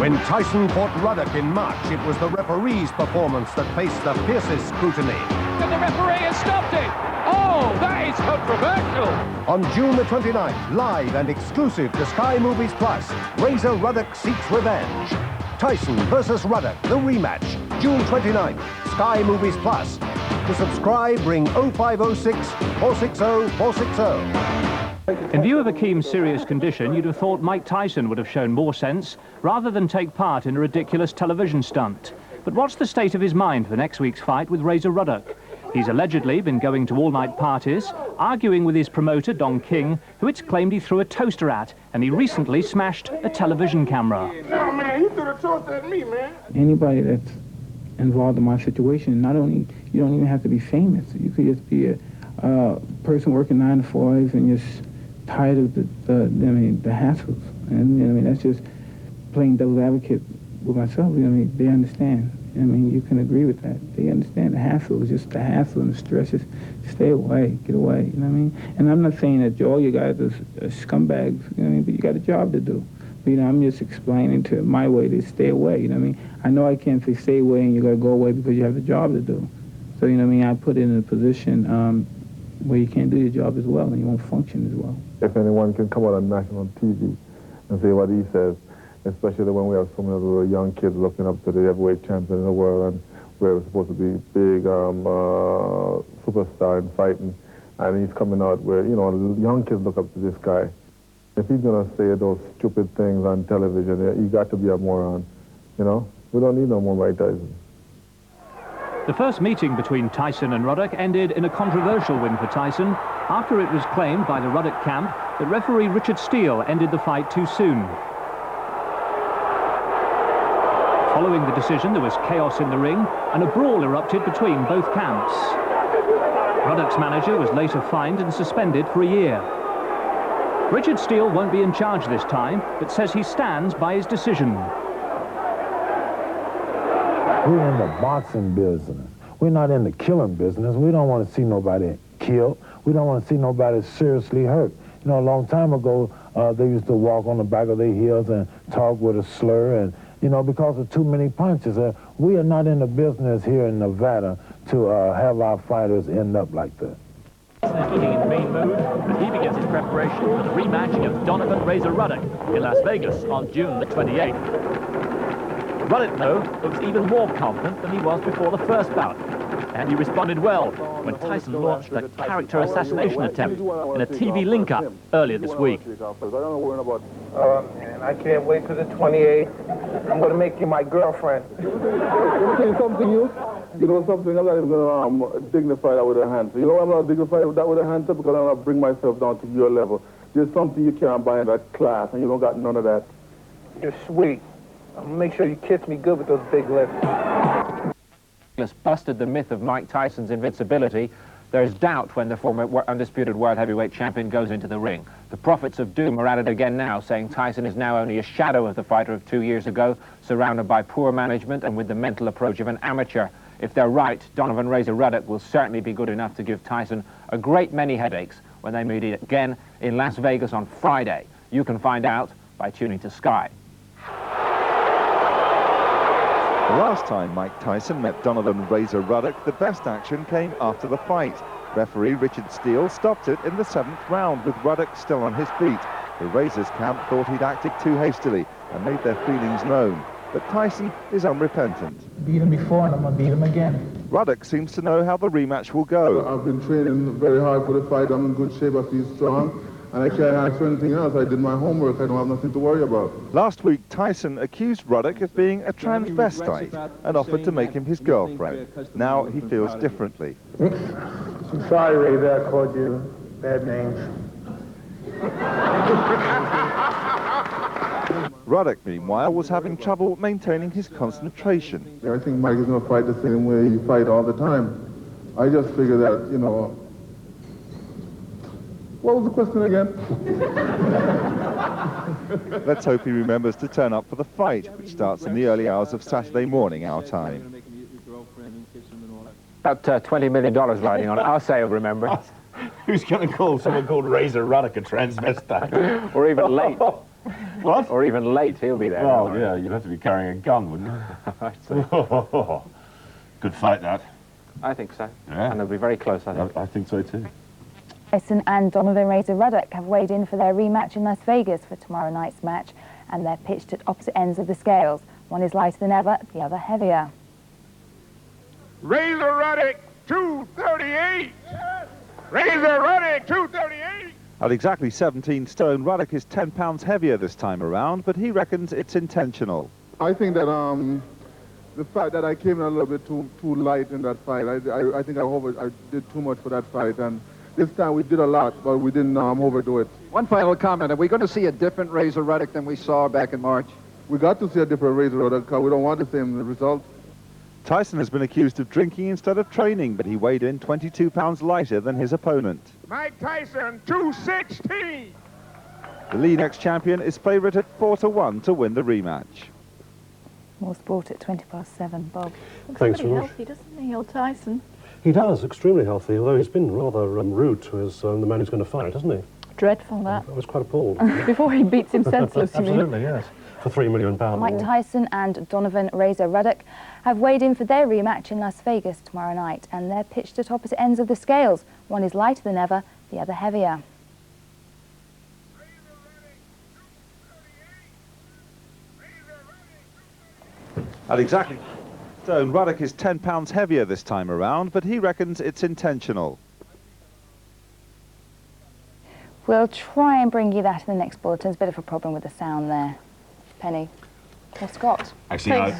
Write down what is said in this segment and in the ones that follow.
When Tyson fought Ruddock in March, it was the referee's performance that faced the fiercest scrutiny. And the referee has stopped it! Oh, that is controversial! On June the 29th, live and exclusive to Sky Movies Plus, Razor Ruddock seeks revenge. Tyson versus Ruddock, the rematch, June 29th, Sky Movies Plus. To subscribe, ring 0506 460 460. In view of Akeem's serious condition, you'd have thought Mike Tyson would have shown more sense rather than take part in a ridiculous television stunt. But what's the state of his mind for next week's fight with Razor Ruddock? He's allegedly been going to all-night parties, arguing with his promoter, Don King, who it's claimed he threw a toaster at, and he recently smashed a television camera. No, man, he threw a toaster at me, man. Anybody that's involved in my situation, not only, you don't even have to be famous. You could just be a person working 9 to 5 and just tired of the hassles. And, that's just playing devil's advocate with myself. They understand. You can agree with that. They understand the hassle. It's just the hassle and the stress. Just stay away, get away, And I'm not saying that all you guys are scumbags, but you got a job to do. But, I'm just explaining to my way to stay away, I know I can't say stay away and you got to go away because you have a job to do. So, I put it in a position where you can't do your job as well and you won't function as well. If anyone can come out on national TV and say what he says, especially when we have so many other young kids looking up to the heavyweight champion in the world, and we're supposed to be big superstar in fighting, and he's coming out where, young kids look up to this guy. If he's going to say those stupid things on television, he got to be a moron, We don't need no more Mike Tyson. The first meeting between Tyson and Ruddock ended in a controversial win for Tyson after it was claimed by the Ruddock camp that referee Richard Steele ended the fight too soon. Following the decision, there was chaos in the ring and a brawl erupted between both camps. Ruddock's manager was later fined and suspended for a year. Richard Steele won't be in charge this time, but says he stands by his decision. We're in the boxing business. We're not in the killing business. We don't want to see nobody killed. We don't want to see nobody seriously hurt. A long time ago, they used to walk on the back of their heels and talk with a slur, and, because of too many punches. We are not in the business here in Nevada to have our fighters end up like that. He's looking in main mood, and he begins his preparation for the rematch against Donovan Razor Ruddock in Las Vegas on June the 28th. Ruddock, though, looks even more confident than he was before the first bout. And he responded well when Tyson launched a character assassination attempt in a TV link-up earlier this week. And I can't wait till the 28th. I'm going to make you my girlfriend. Let me tell you something, something, I'm not even going to dignify that with a hand. I'm not dignified that with a hand because I'm going to bring myself down to your level. There's something you can't buy in that class, and you don't got none of that. You're sweet. I'm going to make sure you kiss me good with those big lips. Busted the myth of Mike Tyson's invincibility. There is doubt when the former undisputed world heavyweight champion goes into the ring. The prophets of doom are at it again now, saying Tyson is now only a shadow of the fighter of 2 years ago, surrounded by poor management and with the mental approach of an amateur. If they're right, Donovan Razor Ruddock will certainly be good enough to give Tyson a great many headaches when they meet again in Las Vegas on Friday. You can find out by tuning to Sky. The last time Mike Tyson met Donovan Razor Ruddock, the best action came after the fight. Referee Richard Steele stopped it in the 7th round with Ruddock still on his feet. The Razor's camp thought he'd acted too hastily and made their feelings known. But Tyson is unrepentant. Beat him before and I'm going to beat him again. Ruddock seems to know how the rematch will go. I've been training very hard for the fight. I'm in good shape. I feel strong. And I can't ask for anything else. I did my homework. I don't have nothing to worry about. Last week, Tyson accused Ruddock of being a transvestite and offered to make him his girlfriend. Now he feels differently. I'm sorry, Razor, I called you bad names. Ruddock, meanwhile, was having trouble maintaining his concentration. I think Mike is going to fight the same way he fights all the time. I just figure that, What was the question again? Let's hope he remembers to turn up for the fight, which starts in the early hours of Saturday morning, our time. About $20 million riding on it. I'll say he'll remember. Who's going to call someone called Razor Ruddock a transvestite? Or even late. What? Or even late, he'll be there. Well, yeah, you'd have to be carrying a gun, wouldn't you? Good fight, that. I think so. Yeah. And they'll be very close, I think. I think so, too. Tyson and Donovan Razor Ruddock have weighed in for their rematch in Las Vegas for tomorrow night's match, and they're pitched at opposite ends of the scales. One is lighter than ever, the other heavier. Razor Ruddock, 238. Razor Ruddock, 238. At exactly 17 stone, Ruddock is 10 pounds heavier this time around, but he reckons it's intentional. I think that the fact that I came in a little bit too light in that fight, I think I did too much for that fight, and this time we did a lot, but we didn't overdo it. One final comment. Are we going to see a different Razor Ruddock than we saw back in March? We got to see a different Razor Ruddock because we don't want the same result. Tyson has been accused of drinking instead of training, but he weighed in 22 pounds lighter than his opponent. Mike Tyson, 216. The lead ex-champion is favourite at 4-1 to win the rematch. More sport at 7:20, Bob. Looks Thanks pretty very much. healthy, doesn't he, old Tyson? He does, extremely healthy, although he's been rather rude to his, the man who's going to fight, hasn't he? Dreadful, that. I was quite appalled. Before he beats him senseless, you mean? Absolutely, yes. For £3 million. Mike Tyson and Donovan Razor Ruddock have weighed in for their rematch in Las Vegas tomorrow night, and they're pitched at opposite ends of the scales. One is lighter than ever, the other heavier. At exactly stone, Ruddock is 10 pounds heavier this time around, but he reckons it's intentional. We'll try and bring you that in the next bulletin. There's a bit of a problem with the sound there. Penny. Or Scott. Actually, I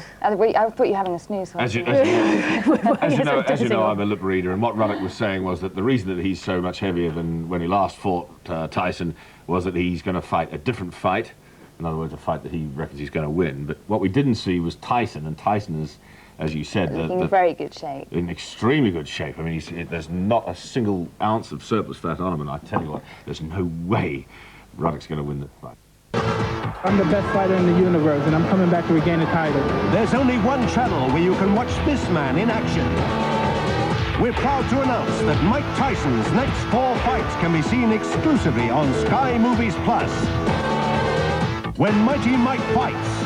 thought you were having a snooze. As you know, I'm a lip reader, and what Ruddock was saying was that the reason that he's so much heavier than when he last fought Tyson was that he's going to fight a different fight. In other words, a fight that he reckons he's going to win. But what we didn't see was Tyson, and Tyson is, as you said, in very good shape. In extremely good shape. I mean, there's not a single ounce of surplus fat on him, and I tell you what, there's no way Ruddock's going to win the fight. I'm the best fighter in the universe, and I'm coming back to regain the title. There's only one channel where you can watch this man in action. We're proud to announce that Mike Tyson's next 4 fights can be seen exclusively on Sky Movies Plus. When Mighty Mike fights,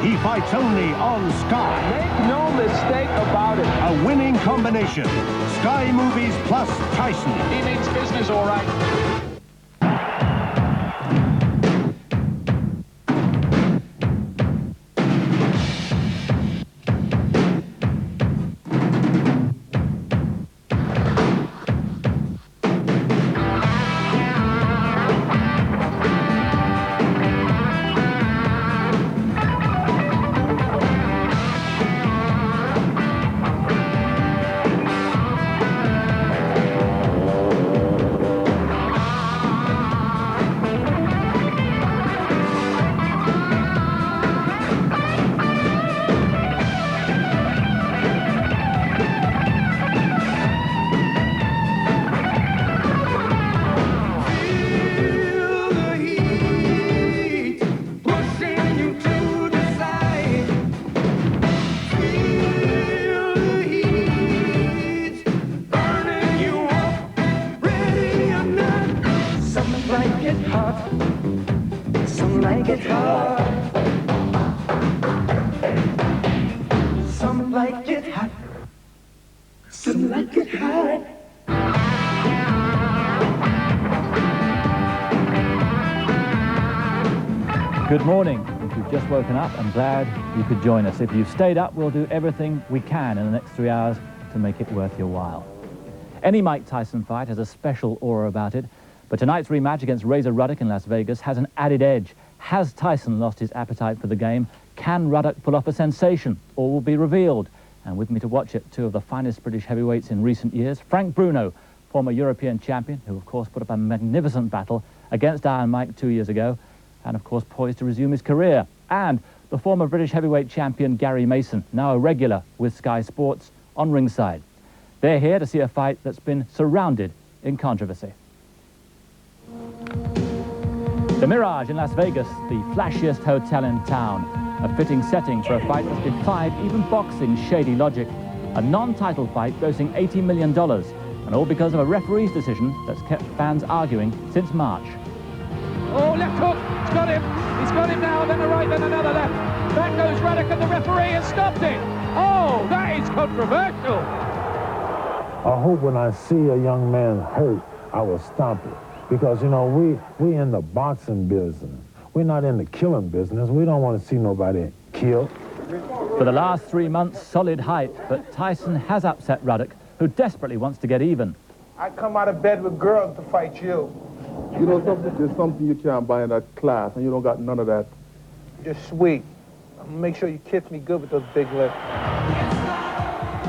he fights only on Sky. Make no mistake about it. A winning combination. Sky Movies Plus Tyson. He means business, all right. Some like it hot, some like it hot, some like it hot. Good morning. If you've just woken up, I'm glad you could join us. If you've stayed up, we'll do everything we can in the next 3 hours to make it worth your while. Any Mike Tyson fight has a special aura about it, but tonight's rematch against Razor Ruddock in Las Vegas has an added edge. Has Tyson lost his appetite for the game? Can Ruddock pull off a sensation? All will be revealed. And with me to watch it, 2 of the finest British heavyweights in recent years. Frank Bruno, former European champion, who of course put up a magnificent battle against Iron Mike 2 years ago, and of course poised to resume his career. And the former British heavyweight champion Gary Mason, now a regular with Sky Sports on ringside. They're here to see a fight that's been surrounded in controversy. The Mirage in Las Vegas, the flashiest hotel in town. A fitting setting for a fight that's defied even boxing's shady logic. A non-title fight grossing $80 million, and all because of a referee's decision that's kept fans arguing since March. Oh, left hook. He's got him. He's got him now, then a right, then another left. Back goes Ruddock, and the referee has stopped it. Oh, that is controversial. I hope when I see a young man hurt, I will stop it. Because, you know, we in the boxing business. We're not in the killing business. We don't want to see nobody killed. For the last 3 months, solid height, but Tyson has upset Ruddock, who desperately wants to get even. I come out of bed with girls to fight you. You know something? There's something you can't buy in that class, and you don't got none of that. You're sweet. I'm gonna make sure you kiss me good with those big lips.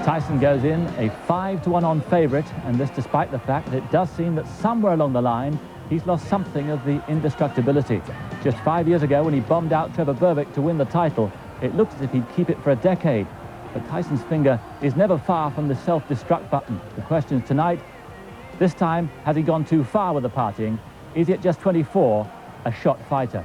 Tyson goes in a 5-1 on favourite, and this despite the fact that it does seem that somewhere along the line he's lost something of the indestructibility. Just 5 years ago, when he bombed out Trevor Berbick to win the title, it looked as if he'd keep it for a decade. But Tyson's finger is never far from the self-destruct button. The question is tonight, this time, has he gone too far with the partying? Is he at just 24, a shot fighter?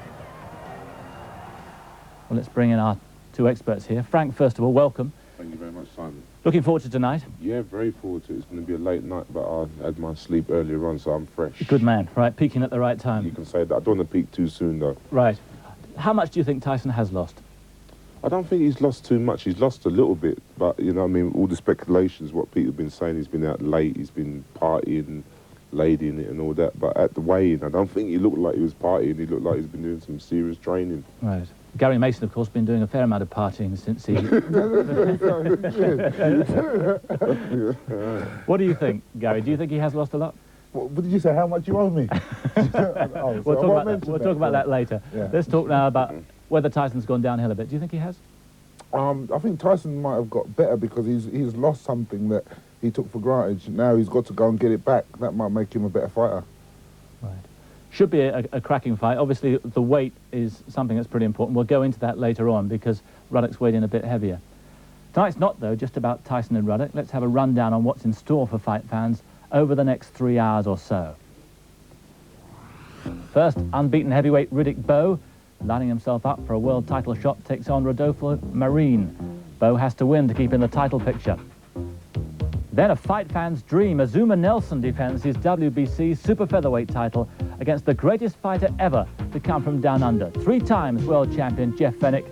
Well, let's bring in our two experts here. Frank, first of all, welcome. Thank you very much, Simon. Looking forward to tonight? Yeah, very forward to it. It's going to be a late night, but I had my sleep earlier on, so I'm fresh. Good man, right, peaking at the right time. You can say that. I don't want to peak too soon, though. Right. How much do you think Tyson has lost? I don't think he's lost too much. He's lost a little bit, but, you know, I mean, all the speculations, what people have been saying, he's been out late, he's been partying, lady in it and all that, but at the weigh-in, I don't think he looked like he was partying. He looked like he's been doing some serious training. Right. Gary Mason, of course, been doing a fair amount of partying since he... What do you think, Gary? Do you think he has lost a lot? What did you say? How much you owe me? We'll talk about that later. Yeah. Let's talk now about whether Tyson's gone downhill a bit. Do you think he has? I think Tyson might have got better because he's lost something that he took for granted. Now he's got to go and get it back. That might make him a better fighter. Right. Should be a cracking fight. Obviously, the weight is something that's pretty important. We'll go into that later on because Ruddock's weighed in a bit heavier. Tonight's not, though, just about Tyson and Ruddock. Let's have a rundown on what's in store for fight fans over the next 3 hours or so. First, unbeaten heavyweight Riddick Bowe, lining himself up for a world title shot, takes on Rodolfo Marin. Bowe has to win to keep in the title picture. Then a fight fan's dream, Azuma Nelson defends his WBC super featherweight title against the greatest fighter ever to come from down under, 3 times world champion Jeff Fennick.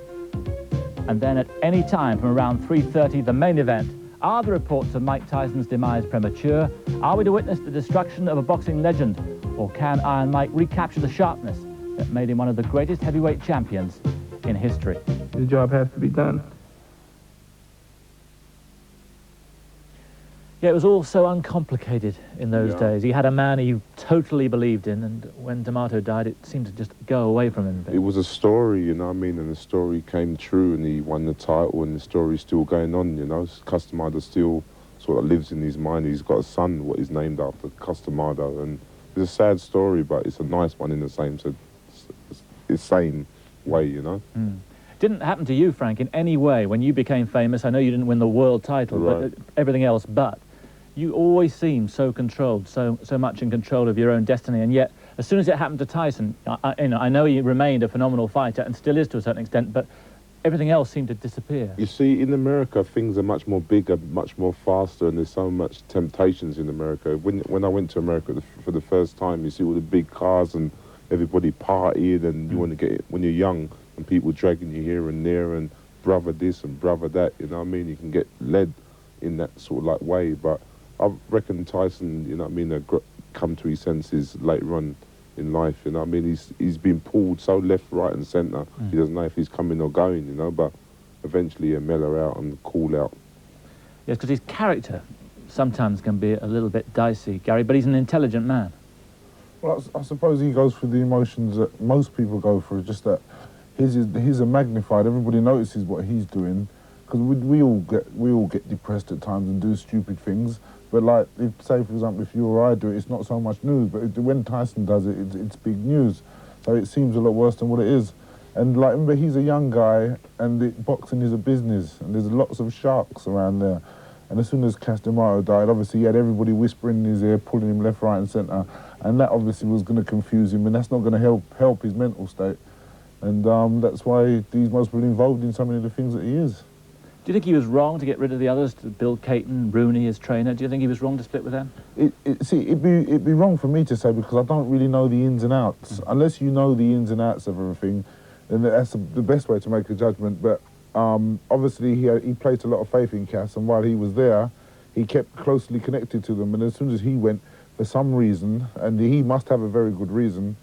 And then at any time from around 3:30, the main event. Are the reports of Mike Tyson's demise premature? Are we to witness the destruction of a boxing legend? Or can Iron Mike recapture the sharpness that made him one of the greatest heavyweight champions in history? The job has to be done. Yeah, it was all so uncomplicated in those days. He had a man he totally believed in, and when D'Amato died, it seemed to just go away from him. It was a story, you know what I mean, and the story came true, and he won the title, and the story's still going on, you know. Customado still sort of lives in his mind. He's got a son, what he's named after, Customado, and it's a sad story, but it's a nice one in the same way, you know. Mm. Didn't happen to you, Frank, in any way when you became famous. I know you didn't win the world title, but everything else but. You always seemed so controlled, so much in control of your own destiny, and yet, as soon as it happened to Tyson, I know he remained a phenomenal fighter and still is to a certain extent, but everything else seemed to disappear. You see, in America, things are much more bigger, much more faster, and there's so much temptations in America. When I went to America for the first time, you see all the big cars and everybody partying, and you want to get it when you're young, and people dragging you here and there, and brother this and brother that, you know what I mean? You can get led in that sort of like way, but I reckon Tyson, you know what I mean, come to his senses later on in life, you know what I mean? He's been pulled so left, right and centre, he doesn't know if he's coming or going, you know, but eventually he'll mellow out and cool out. Yes, because his character sometimes can be a little bit dicey, Gary, but he's an intelligent man. Well, I suppose he goes through the emotions that most people go through, just that his are magnified. Everybody notices what he's doing, because we all get depressed at times and do stupid things. But like, say for example, if you or I do it, it's not so much news. But when Tyson does it, it's big news. So it seems a lot worse than what it is. And like, remember, he's a young guy, and boxing is a business, and there's lots of sharks around there. And as soon as D'Amato died, obviously he had everybody whispering in his ear, pulling him left, right, and centre, and that obviously was going to confuse him, and that's not going to help his mental state. And that's why he's mostly involved in so many of the things that he is. Do you think he was wrong to get rid of the others, to Bill Caton, Rooney as trainer? Do you think he was wrong to split with them? See, it'd be wrong for me to say, because I don't really know the ins and outs. Unless you know the ins and outs of everything, And that's the best way to make a judgment. But obviously he placed a lot of faith in Cass, and while he was there, he kept closely connected to them. And as soon as he went, for some reason, and he must have a very good reason,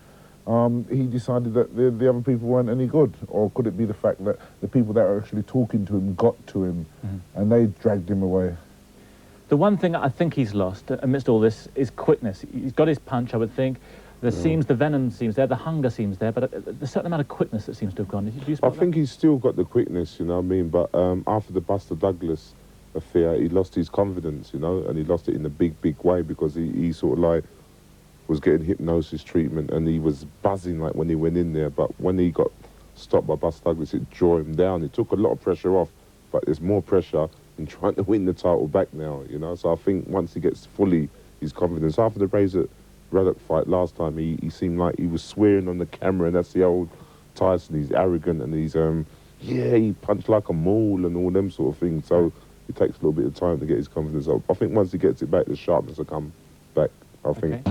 he decided that the other people weren't any good. Or could it be the fact that the people that were actually talking to him got to him, and they dragged him away? The one thing I think he's lost amidst all this is quickness. He's got his punch, I would think. The venom seems there, the hunger seems there, but there's a certain amount of quickness that seems to have gone. I think he's still got the quickness, you know what I mean? But after the Buster Douglas affair, he lost his confidence, you know, and he lost it in a big way because he sort of like was getting hypnosis treatment and he was buzzing like when he went in there. But when he got stopped by Buster Douglas, it drew him down. It took a lot of pressure off, but there's more pressure in trying to win the title back now, you know? So I think once he gets fully his confidence, after the Razor Ruddock fight last time, he seemed like he was swearing on the camera, and that's the old Tyson. He's arrogant and he's yeah, he punched like a mole and all them sort of things. So it takes a little bit of time to get his confidence up. I think once he gets it back, the sharpness will come back, I think.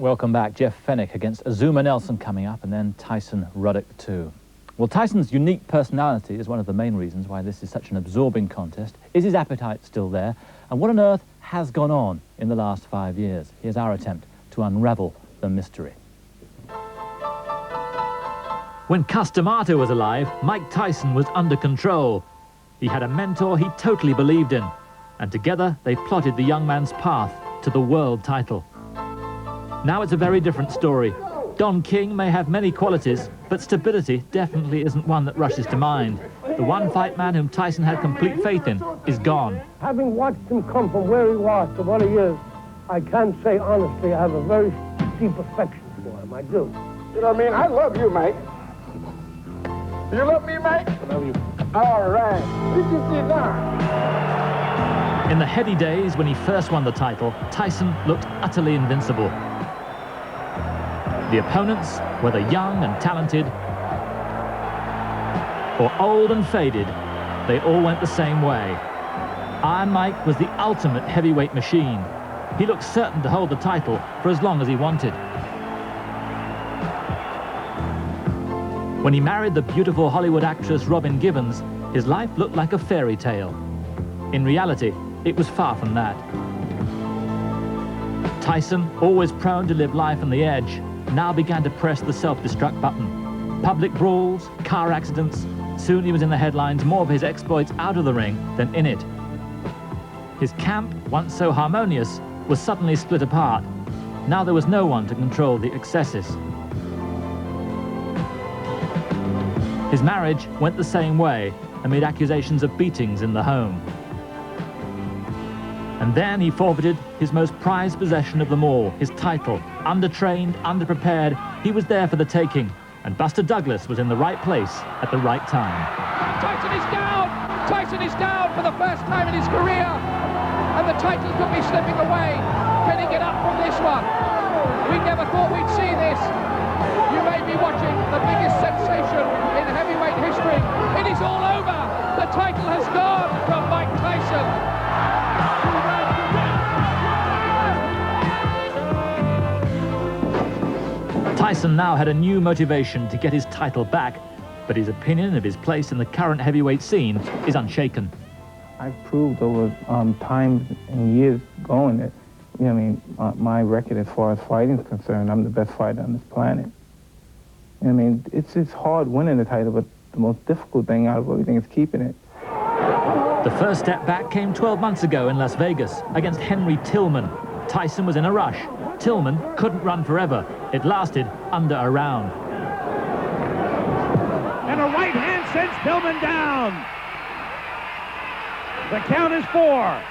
Welcome back. Jeff Fennick against Azuma Nelson coming up, and then Tyson Ruddock too. Well, Tyson's unique personality is one of the main reasons why this is such an absorbing contest. Is his appetite still there? And what on earth has gone on in the last 5 years? Here's our attempt to unravel the mystery. When Cus D'Amato was alive, Mike Tyson was under control. He had a mentor he totally believed in, and together they plotted the young man's path to the world title. Now it's a very different story. Don King may have many qualities, but stability definitely isn't one that rushes to mind. The one fight man whom Tyson had complete faith in is gone. Having watched him come from where he was to what he is, I can say honestly I have a very deep affection for him. I do. You know what I mean? I love you, Mike. You love me, Mike? I love you. All right. We can see now. In the heady days when he first won the title, Tyson looked utterly invincible. The opponents, whether young and talented or old and faded, they all went the same way. Iron Mike was the ultimate heavyweight machine. He looked certain to hold the title for as long as he wanted. When he married the beautiful Hollywood actress Robin Gibbons, his life looked like a fairy tale. In reality, it was far from that. Tyson, always prone to live life on the edge, now began to press the self-destruct button. Public brawls, car accidents, soon he was in the headlines, more of his exploits out of the ring than in it. His camp, once so harmonious, was suddenly split apart. Now there was no one to control the excesses. His marriage went the same way, amid accusations of beatings in the home. And then he forfeited his most prized possession of them all, his title. Undertrained, underprepared, he was there for the taking, and Buster Douglas was in the right place at the right time. Tyson is down! Tyson is down for the first time in his career, and the title could be slipping away. Can he get up from this one? We never thought we'd see this. You may be watching the biggest sensation in heavyweight history. It is all over. The title has gone from Mike Tyson. Tyson now had a new motivation to get his title back, but his opinion of his place in the current heavyweight scene is unshaken. I've proved over time and years going that, you know, I mean, my record as far as fighting is concerned, I'm the best fighter on this planet. I mean, it's hard winning the title, but the most difficult thing out of everything is keeping it. The first step back came 12 months ago in Las Vegas against Henry Tillman. Tyson was in a rush. Tillman couldn't run forever. It lasted under a round. And a right hand sends Tillman down. The count is 4.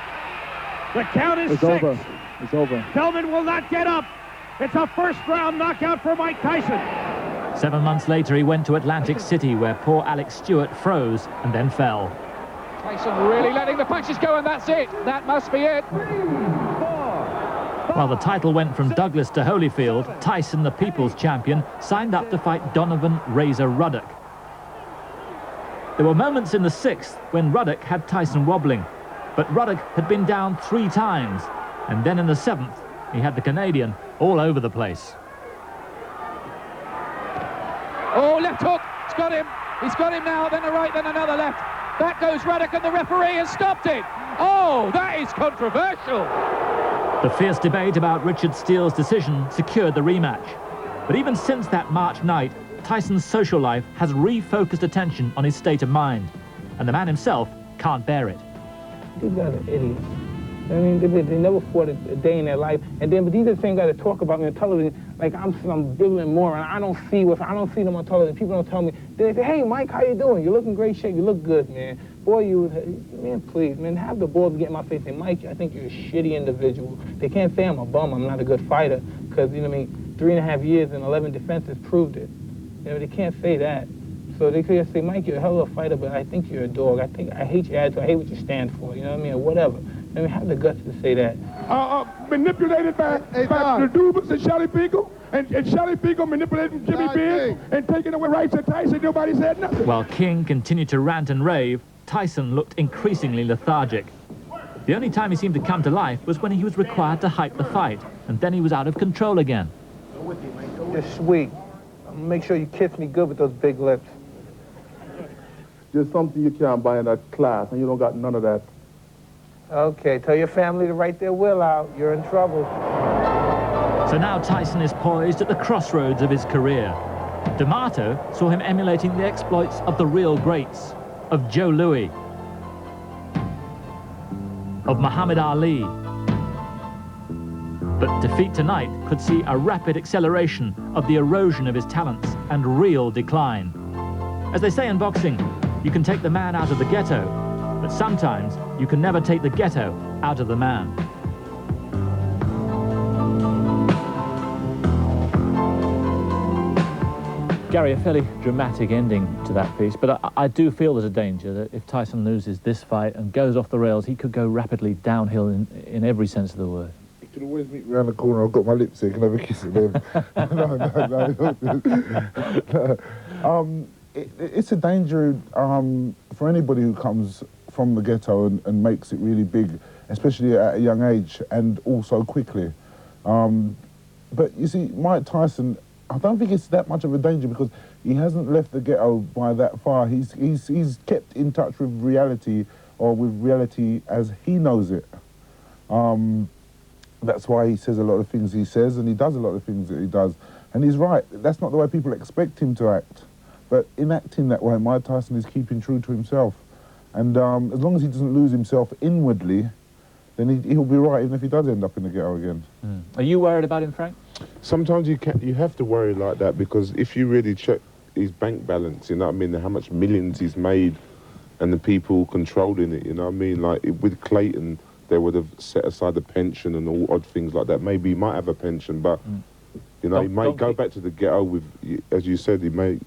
The count is 6. It's over. It's over. Tillman will not get up. It's a first-round knockout for Mike Tyson. 7 months later, he went to Atlantic City, where poor Alex Stewart froze and then fell. Tyson really letting the punches go, and that's it. That must be it. While the title went from Douglas to Holyfield, Tyson, the people's champion, signed up to fight Donovan Razor Ruddock. There were moments in the 6th when Ruddock had Tyson wobbling, but Ruddock had been down 3 times, and then in the 7th, he had the Canadian all over the place. Oh, left hook, he's got him. He's got him now, then a right, then another left. Back goes Ruddock, and the referee has stopped it. Oh, that is controversial. The fierce debate about Richard Steele's decision secured the rematch. But even since that March night, Tyson's social life has refocused attention on his state of mind, and the man himself can't bear it. These guys are idiots. I mean, they never fought a day in their life, and then but these are the same guys that talk about me on television like I'm some brilliant moron. I don't see them on television. People don't tell me. They say, "Hey, Mike, how you doing? You look in great shape. You look good, man. Boy, man, please, man, have the balls to get in my face and say, Mike, I think you're a shitty individual." They can't say I'm a bum. I'm not a good fighter because you know what I mean. 3.5 years and 11 defenses proved it. You know, they can't say that. So they could say, Mike, you're a hell of a fighter, but I think you're a dog. I hate your attitude. I hate what you stand for. You know what I mean? Or whatever. I mean, have the guts to say that. Manipulated by the Dubas and Shelly Beagle, and Shelly Beagle manipulating Jimmy Beard and taking away rights of Tyson. Nobody said nothing. While King continued to rant and rave, Tyson looked increasingly lethargic. The only time he seemed to come to life was when he was required to hype the fight, and then he was out of control again. You're sweet. Make sure you kiss me good with those big lips. There's something you can't buy in that class, and you don't got none of that. Okay, tell your family to write their will out. You're in trouble. So now Tyson is poised at the crossroads of his career. D'Amato saw him emulating the exploits of the real greats, of Joe Louis, of Muhammad Ali. But defeat tonight could see a rapid acceleration of the erosion of his talents and real decline. As they say in boxing, you can take the man out of the ghetto, but sometimes you can never take the ghetto out of the man. Gary, a fairly dramatic ending to that piece, but I do feel there's a danger that if Tyson loses this fight and goes off the rails, he could go rapidly downhill in every sense of the word. You can always meet me around the corner. I've got my lipstick and have a kiss at them. No. It's a danger for anybody who comes from the ghetto and makes it really big, especially at a young age and also quickly. But you see, Mike Tyson, I don't think it's that much of a danger because he hasn't left the ghetto by that far. He's kept in touch with reality, or with reality as he knows it. That's why he says a lot of things he says, and he does a lot of things that he does. And he's right, that's not the way people expect him to act. But in acting that way, Mike Tyson is keeping true to himself. And as long as he doesn't lose himself inwardly, then he'll be right, even if he does end up in the ghetto again. Are you worried about him, Frank? Sometimes you have to worry like that, because if you really check his bank balance, you know what I mean, how much millions he's made and the people controlling it, you know what I mean? Like with Clayton, they would have set aside the pension and all odd things like that. Maybe he might have a pension, but you know, he might go back to the ghetto with, as you said, he may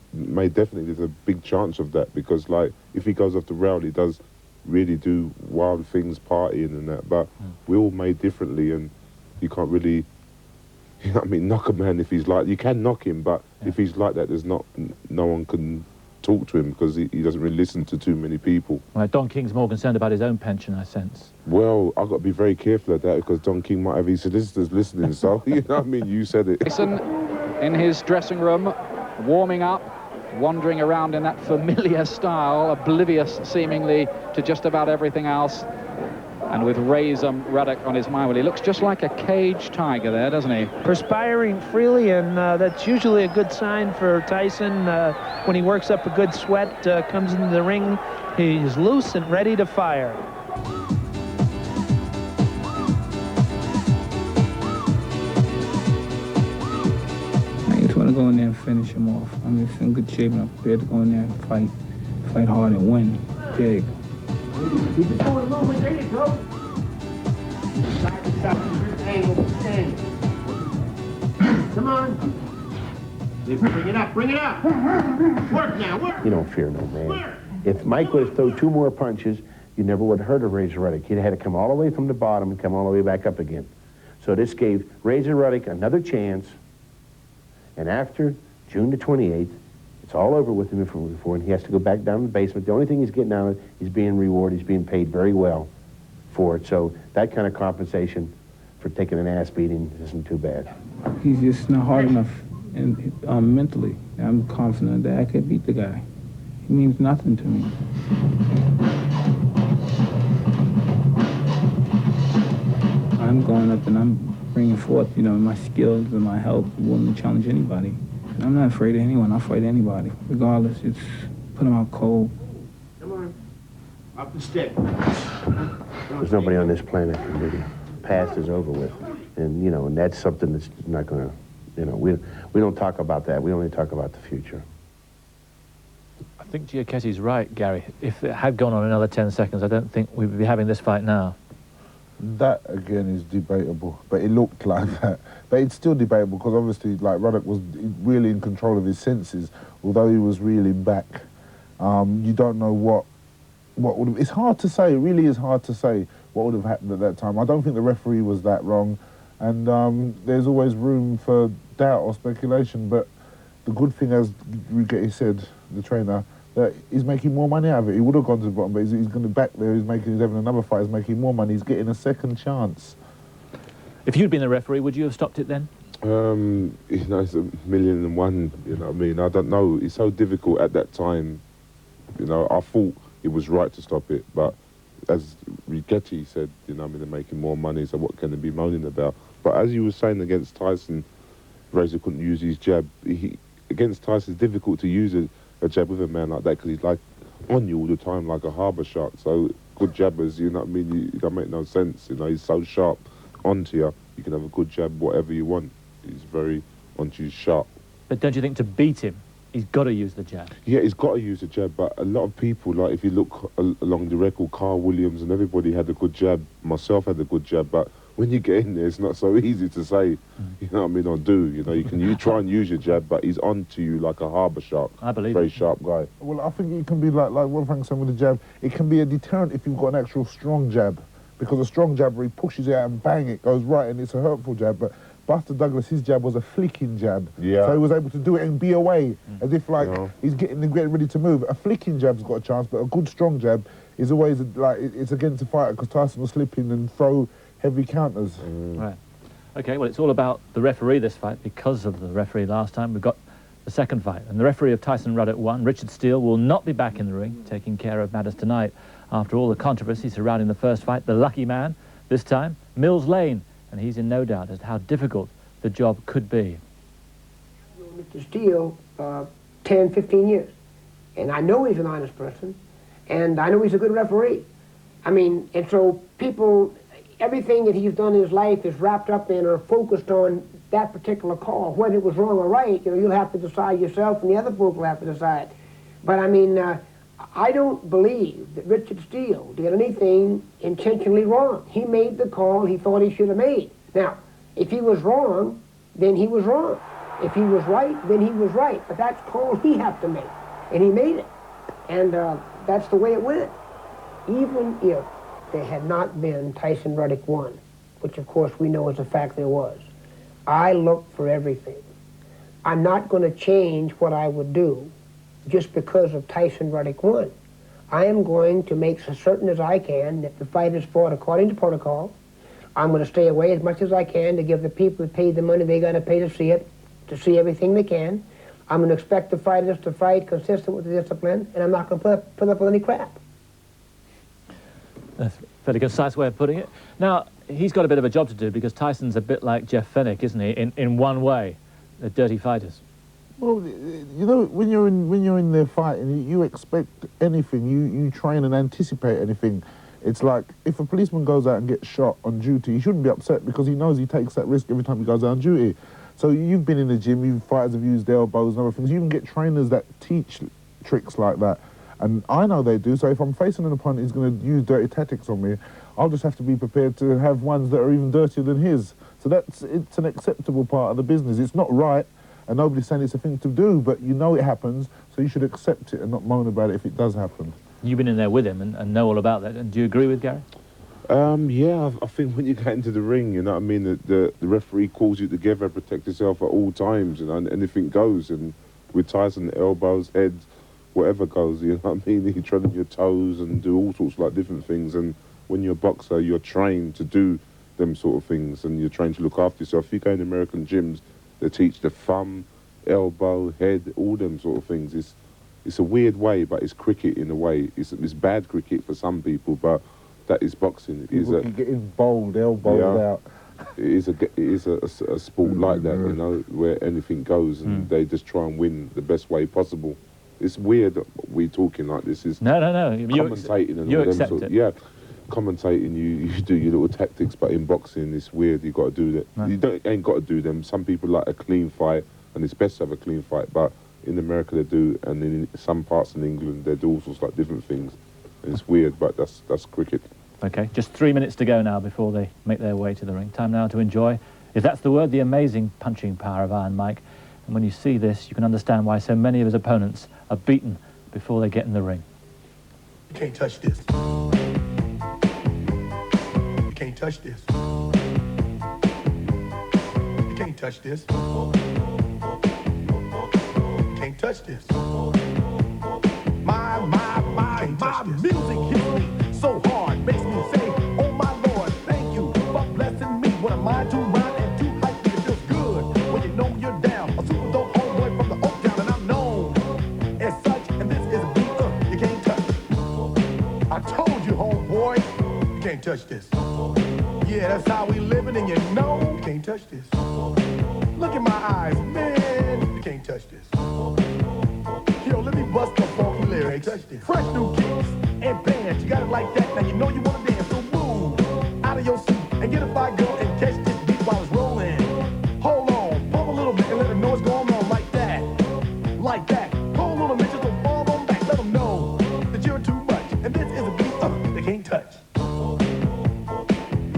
definitely, there's a big chance of that, because like if he goes off the rail, he does really do wild things, partying and that, but we're all made differently, and you can't really, you know what I mean, knock a man if he's like, you can knock him, but if he's like that, there's no one can talk to him, because he doesn't really listen to too many people. Well, Don King's more concerned about his own pension, I sense. Well, I've got to be very careful of that, because Don King might have his solicitors listening, so, you know what I mean, you said it. Tyson in his dressing room, warming up, wandering around in that familiar style, oblivious seemingly to just about everything else, and with Razor Ruddock on his mind. Well, he looks just like a caged tiger there, doesn't he? Perspiring freely, and that's usually a good sign for Tyson. When he works up a good sweat, comes into the ring, he's loose and ready to fire. I just want to go in there and finish him off. I'm just in good shape and I'm prepared to go in there and fight hard and win big. Keep it going, moving. There you go. Side to side, angle, angle. Come on. Bring it up, bring it up. Work now, work. You don't fear no man. If Mike would have thrown 2 more punches, you never would have heard of Razor Ruddock. He'd have had to come all the way from the bottom and come all the way back up again. So this gave Razor Ruddock another chance. And after June the 28th, It's all over with him before, and he has to go back down to the basement. The only thing he's getting out of it, he's being rewarded. He's being paid very well for it. So that kind of compensation for taking an ass beating isn't too bad. He's just not hard enough, and mentally, I'm confident that I could beat the guy. He means nothing to me. I'm going up and I'm bringing forth, you know, my skills and my health, willing to challenge anybody. And I'm not afraid of anyone. I'll fight anybody, regardless. It's put them out cold. Come on. Up the stick. There's nobody on this planet who can do it. Past is over with. And, you know, and that's something that's not going to, you know, we don't talk about that. We only talk about the future. I think Giacchetti's right, Gary. If it had gone on another 10 seconds, I don't think we'd be having this fight now. That, again, is debatable, but it looked like that. But it's still debatable, because obviously, like, Ruddock was really in control of his senses, although he was reeling back. You don't know what would have... It's hard to say, it really is hard to say what would have happened at that time. I don't think the referee was that wrong, and there's always room for doubt or speculation, but the good thing, as Ruddock said, the trainer, that he's making more money out of it. He would have gone to the bottom, but he's going to back there. He's having another fight. He's making more money. He's getting a second chance. If you'd been the referee, would you have stopped it then? You know, it's a million and one. You know what I mean? I don't know. It's so difficult at that time. You know, I thought it was right to stop it, but as Rigetti said, you know, I mean, they're making more money, so what can they be moaning about? But as you were saying against Tyson, Razor couldn't use his jab. Against Tyson, it's difficult to use a jab with a man like that, because he's like on you all the time like a harbour shark. So good jabbers, you know what I mean, it don't make no sense. You know, he's so sharp onto you. You can have a good jab whatever you want. He's very onto you sharp. But don't you think to beat him, he's got to use the jab? Yeah, he's got to use the jab, but a lot of people, like if you look along the record, Carl Williams and everybody had a good jab. Myself had a good jab, but when you get in there, it's not so easy to say, you know what I mean, or do. You know, you try and use your jab, but he's onto you like a harbour shark. I believe Very it. sharp guy. Well, I think it can be like what Frank said with the jab. It can be a deterrent if you've got an actual strong jab, because a strong jabber, he pushes it out and bang, it goes right, and it's a hurtful jab. But Buster Douglas, his jab was a flicking jab. Yeah. So he was able to do it and be away, as if like he's getting ready to move. A flicking jab's got a chance, but a good strong jab is always like it's against the fighter, because Tyson was slipping and throw heavy counters. Right. Okay, well, it's all about the referee this fight. Because of the referee last time, we've got the second fight. And the referee of Tyson Ruddock won. Richard Steele will not be back in the ring, taking care of matters tonight. After all the controversy surrounding the first fight, the lucky man, this time, Mills Lane. And he's in no doubt as to how difficult the job could be. Mr. Steele, 10, 15 years. And I know he's an honest person, and I know he's a good referee. I mean, and so people... Everything that he's done in his life is wrapped up in or focused on that particular call. Whether it was wrong or right, you know, you'll have to decide yourself, and the other folk will have to decide. But I mean, I don't believe that Richard Steele did anything intentionally wrong. He made the call he thought he should have made. Now, if he was wrong, then he was wrong. If he was right, then he was right. But that's the call he had to make, and he made it. And that's the way it went. Even if there had not been Tyson Ruddock 1, which of course we know as a fact there was. I look for everything. I'm not going to change what I would do just because of Tyson Ruddock 1. I am going to make as certain as I can that the fight is fought according to protocol. I'm going to stay away as much as I can to give the people that paid the money they got to pay to see it, to see everything they can. I'm going to expect the fighters to fight consistent with the discipline, and I'm not going to put up with any crap. That's a fairly concise way of putting it. Now, he's got a bit of a job to do, because Tyson's a bit like Jeff Fennick, isn't he, in one way, the dirty fighters. Well, you know, when you're in there fighting, you expect anything. You train and anticipate anything. It's like if a policeman goes out and gets shot on duty, he shouldn't be upset, because he knows he takes that risk every time he goes out on duty. So you've been in the gym, fighters have used elbows and other things. You can get trainers that teach tricks like that. And I know they do, so if I'm facing an opponent who's going to use dirty tactics on me, I'll just have to be prepared to have ones that are even dirtier than his. So it's an acceptable part of the business. It's not right, and nobody's saying it's a thing to do, but you know it happens, so you should accept it and not moan about it if it does happen. You've been in there with him and know all about that, and do you agree with Gary? Yeah, I think when you get into the ring, you know what I mean, the referee calls you together, protect yourself at all times, you know, and anything goes, and with Tyson, elbows, heads, whatever goes, you know what I mean? You tread on your toes and do all sorts of like different things. And when you're a boxer, you're trained to do them sort of things, and you're trained to look after yourself. If you go in American gyms, they teach the thumb, elbow, head, all them sort of things. It's a weird way, but it's cricket in a way. It's bad cricket for some people, but that is boxing. People can get involved, elbows out. It is a sport like that, you know, where anything goes, and they just try and win the best way possible. It's weird that we're talking like this. Is no. Commentating and you all them accept sort. it. Yeah, commentating. You do your little tactics, but in boxing, it's weird. You got to do that. No. You ain't got to do them. Some people like a clean fight, and it's best to have a clean fight. But in America, they do, and in some parts in England, they do all sorts of like different things. And it's weird, but that's cricket. Okay, just 3 minutes to go now before they make their way to the ring. Time now to enjoy, if that's the word, the amazing punching power of Iron Mike. And when you see this, you can understand why so many of his opponents are beaten before they get in the ring. You can't touch this. You can't touch this. You can't touch this. You can't touch this. My music hits me so hard, makes me say, oh my Lord, thank you for blessing me. What am I to rhyme and to hype? It feels good when you know you're down. A super dope homeboy from the Oak Town, and I'm known as such. And this is a beat you can't touch. I told you, homeboy, you can't touch this. Yeah, that's how we living, and you know you can't touch this. Look in my eyes, man, you can't touch this. Yo, let me bust the funky lyrics. Fresh new kicks and bands, you got it like that. Now you know you wanna dance, so move out of your seat and get a fire girl and catch this beat while it's rolling. Hold on, pump a little bit and let them know what's going on like that. Like that. Hold on a minute, just don't fall on back. Let them know that you're too much. And this is a beat they can't touch.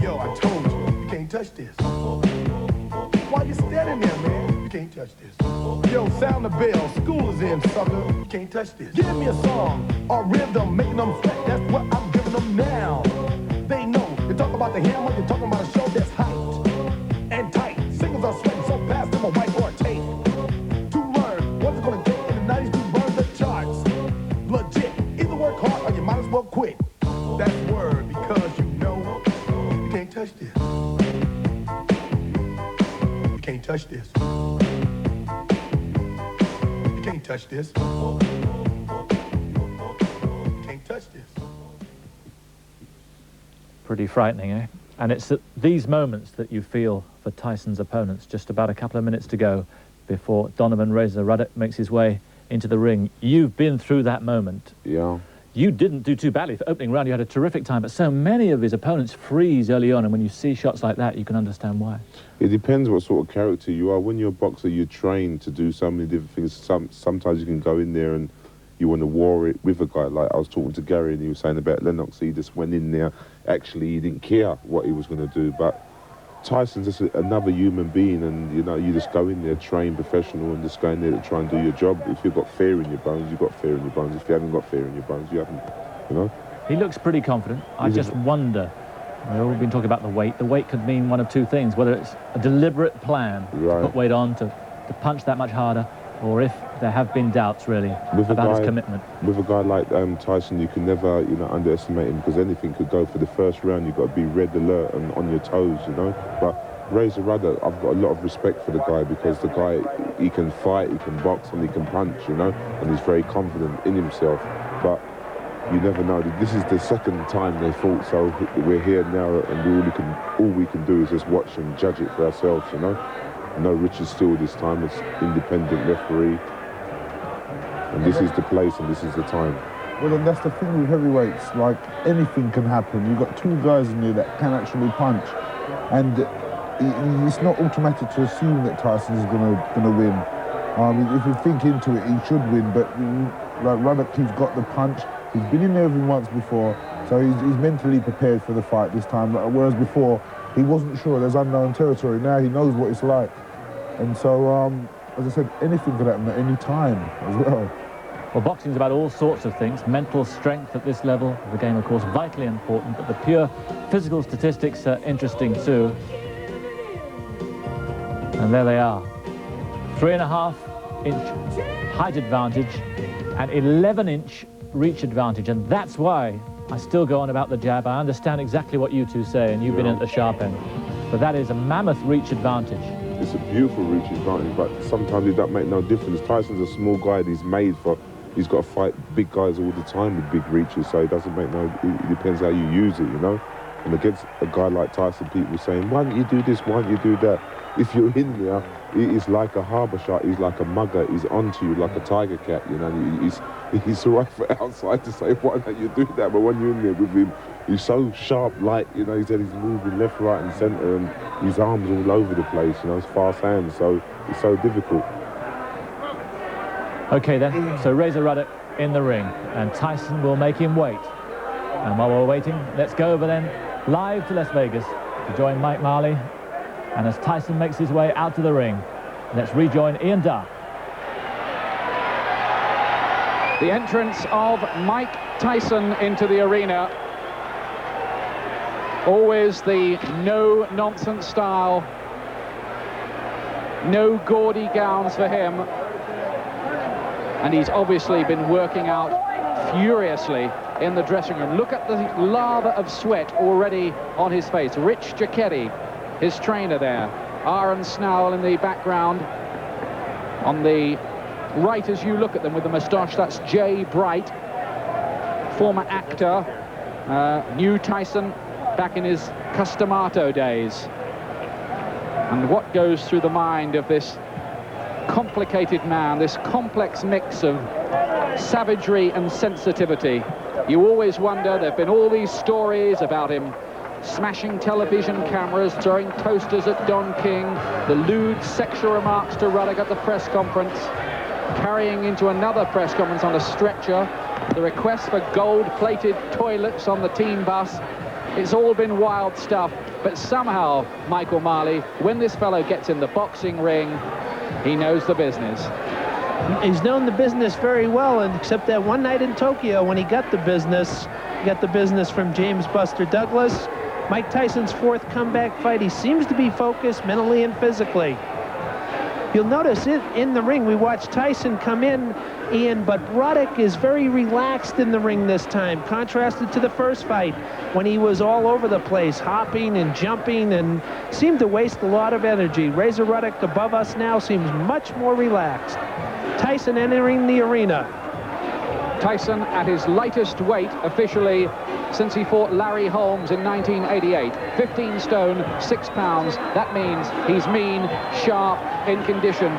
Yo, I told you can't touch this. Why you standing there, man? You can't touch this. Yo, sound the bell, school is in, sucker. You can't touch this. Give me a song or rhythm, making them sweat. That's what I'm giving them now. They know. You talk about the hammer, you're talking about a show that's hyped and tight. Singles are sweating so fast, them a white or tape. To learn what's it gonna take in the 90s to burn the charts. Legit. Either work hard or you might as well quit. That's word, because you know you can't touch this. You can't touch this. You can't touch this. You can't touch this. Pretty frightening, eh? And it's at these moments that you feel for Tyson's opponents. Just about a couple of minutes to go before Donovan Razor Ruddock makes his way into the ring. You've been through that moment. Yeah. You didn't do too badly for opening round. You had a terrific time, but so many of his opponents freeze early on, and when you see shots like that, you can understand why. It depends what sort of character you are. When you're a boxer, you're trained to do so many different things. Sometimes you can go in there and you want to war it with a guy. Like I was talking to Gary, and he was saying about Lennox. He just went in there. Actually, he didn't care what he was going to do. But Tyson's just another human being, and you know, you just go in there, trained professional, and just go in there to try and do your job. If you've got fear in your bones, you've got fear in your bones. If you haven't got fear in your bones, you haven't. You know. He looks pretty confident. I just wonder. We've all been talking about the weight. The weight could mean one of two things: whether it's a deliberate plan to put weight on to punch that much harder, or if there have been doubts really about his commitment. With a guy like Tyson, you can never, you know, underestimate him, because anything could go. For the first round, you've got to be red alert and on your toes, you know. But Razor Ruddock, I've got a lot of respect for the guy, because the guy, he can fight, he can box, and he can punch, you know, and he's very confident in himself. But you never know. This is the second time they fought, so we're here now, and all we can do is just watch and judge it for ourselves, you know. No Richard Steele this time. It's independent referee, and this is the place and this is the time. Well, and that's the thing with heavyweights. Like, anything can happen. You've got two guys in there that can actually punch, and it's not automatic to assume that Tyson's gonna win. If you think into it, he should win. But like Ruddock, he's got the punch. He's been in there once before, so he's mentally prepared for the fight this time. Whereas before, he wasn't sure. There's unknown territory. Now he knows what it's like. And so, as I said, anything could happen at any time as well. Well, boxing's about all sorts of things. Mental strength at this level of the game, of course, vitally important, but the pure physical statistics are interesting too. And there they are. 3.5 6-inch height advantage and 11-inch reach advantage, and that's why I still go on about the jab. I understand exactly what you two say, and you've been at the sharp end. But that is a mammoth reach advantage. It's a beautiful reach advantage, but sometimes it doesn't make no difference. Tyson's a small guy, he's got to fight big guys all the time with big reaches, so it doesn't make no, it depends how you use it, you know? And against a guy like Tyson, people saying, why don't you do this, why don't you do that? If you're in there, he's like a harbour shark, he's like a mugger, he's onto you like a tiger cat, you know? He's right for outside to say, why don't you do that? But when you're in there with him, he's so sharp, light, you know, he's moving left, right and centre, and his arms all over the place, you know, his fast hands, so it's so difficult. Okay then, so Razor Ruddock in the ring, and Tyson will make him wait. And while we're waiting, let's go over then, live to Las Vegas, to join Mike Marley. And as Tyson makes his way out to the ring, let's rejoin Ian Duff. The entrance of Mike Tyson into the arena. Always the no-nonsense style. No gaudy gowns for him. And he's obviously been working out furiously in the dressing room. Look at the lather of sweat already on his face. Rich Giacchetti, his trainer there. Aaron Snowell in the background. On the right as you look at them with the moustache, that's Jay Bright, former actor, new Tyson back in his Customato days. And what goes through the mind of this complicated man, this complex mix of savagery and sensitivity? You always wonder, there have been all these stories about him smashing television cameras, throwing toasters at Don King, the lewd sexual remarks to Ruddock at the press conference, carrying into another press conference on a stretcher, the request for gold-plated toilets on the team bus. It's all been wild stuff, but somehow, Michael Marley, when this fellow gets in the boxing ring, he knows the business. He's known the business very well, and except that one night in Tokyo when he got the business from James Buster Douglas. Mike Tyson's fourth comeback fight, he seems to be focused mentally and physically. You'll notice it in the ring. We watched Tyson come in, Ian, but Ruddock is very relaxed in the ring this time, contrasted to the first fight when he was all over the place, hopping and jumping and seemed to waste a lot of energy. Razor Ruddock above us now seems much more relaxed. Tyson entering the arena. Tyson at his lightest weight officially since he fought Larry Holmes in 1988. 15 stone, 6 pounds. That means he's mean, sharp, in condition.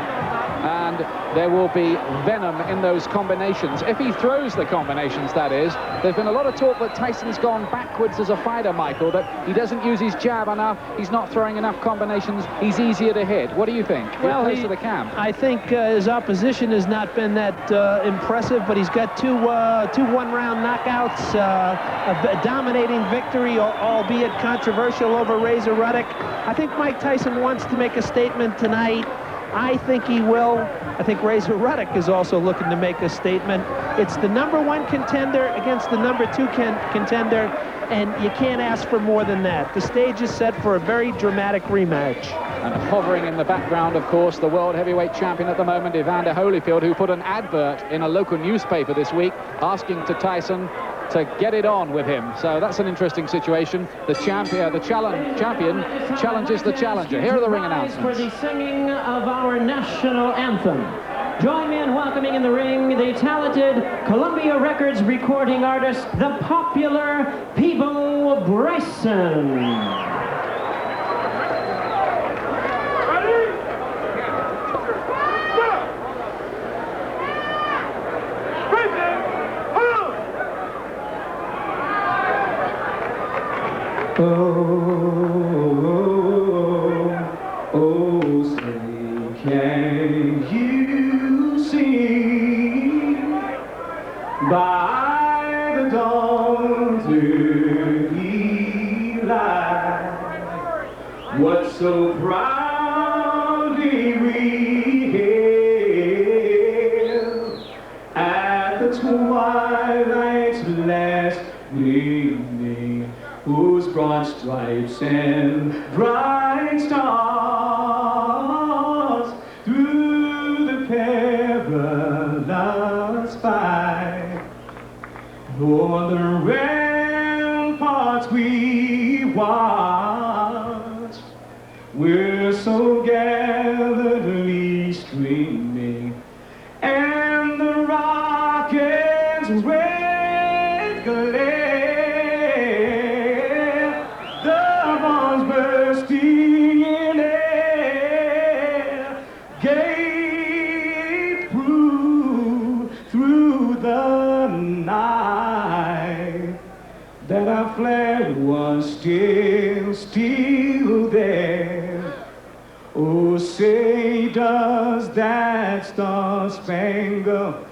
And there will be venom in those combinations. If he throws the combinations, that is. There's been a lot of talk that Tyson's gone backwards as a fighter, Michael, that he doesn't use his jab enough, he's not throwing enough combinations, he's easier to hit. What do you think? Well, close to the camp. I think his opposition has not been that impressive, but he's got two one-round knockouts, a dominating victory, albeit controversial, over Razor Ruddock. I think Mike Tyson wants to make a statement tonight. I think he will. I think Razor Ruddock is also looking to make a statement. It's the #1 contender against the #2 contender, and you can't ask for more than that. The stage is set for a very dramatic rematch. And hovering in the background, of course, the world heavyweight champion at the moment, Evander Holyfield, who put an advert in a local newspaper this week asking to Tyson to get it on with him. So that's an interesting situation. The champion challenges the challenger. Here are the ring announcements. For the singing of our national anthem. Join me in welcoming in the ring the talented Columbia Records recording artist, the popular Peebo Bryson. Oh, say, can you see by the dawn's early light what so proudly we hailed at the twilight's last gleaming, whose broad stripes and bright stars through the o'er the ramparts we watch, we're so gatheredly streaming, and the rocket's red glare, the bombs bursting in air, gave proof through the night that our flag was still there. Oh, say does that star-spangled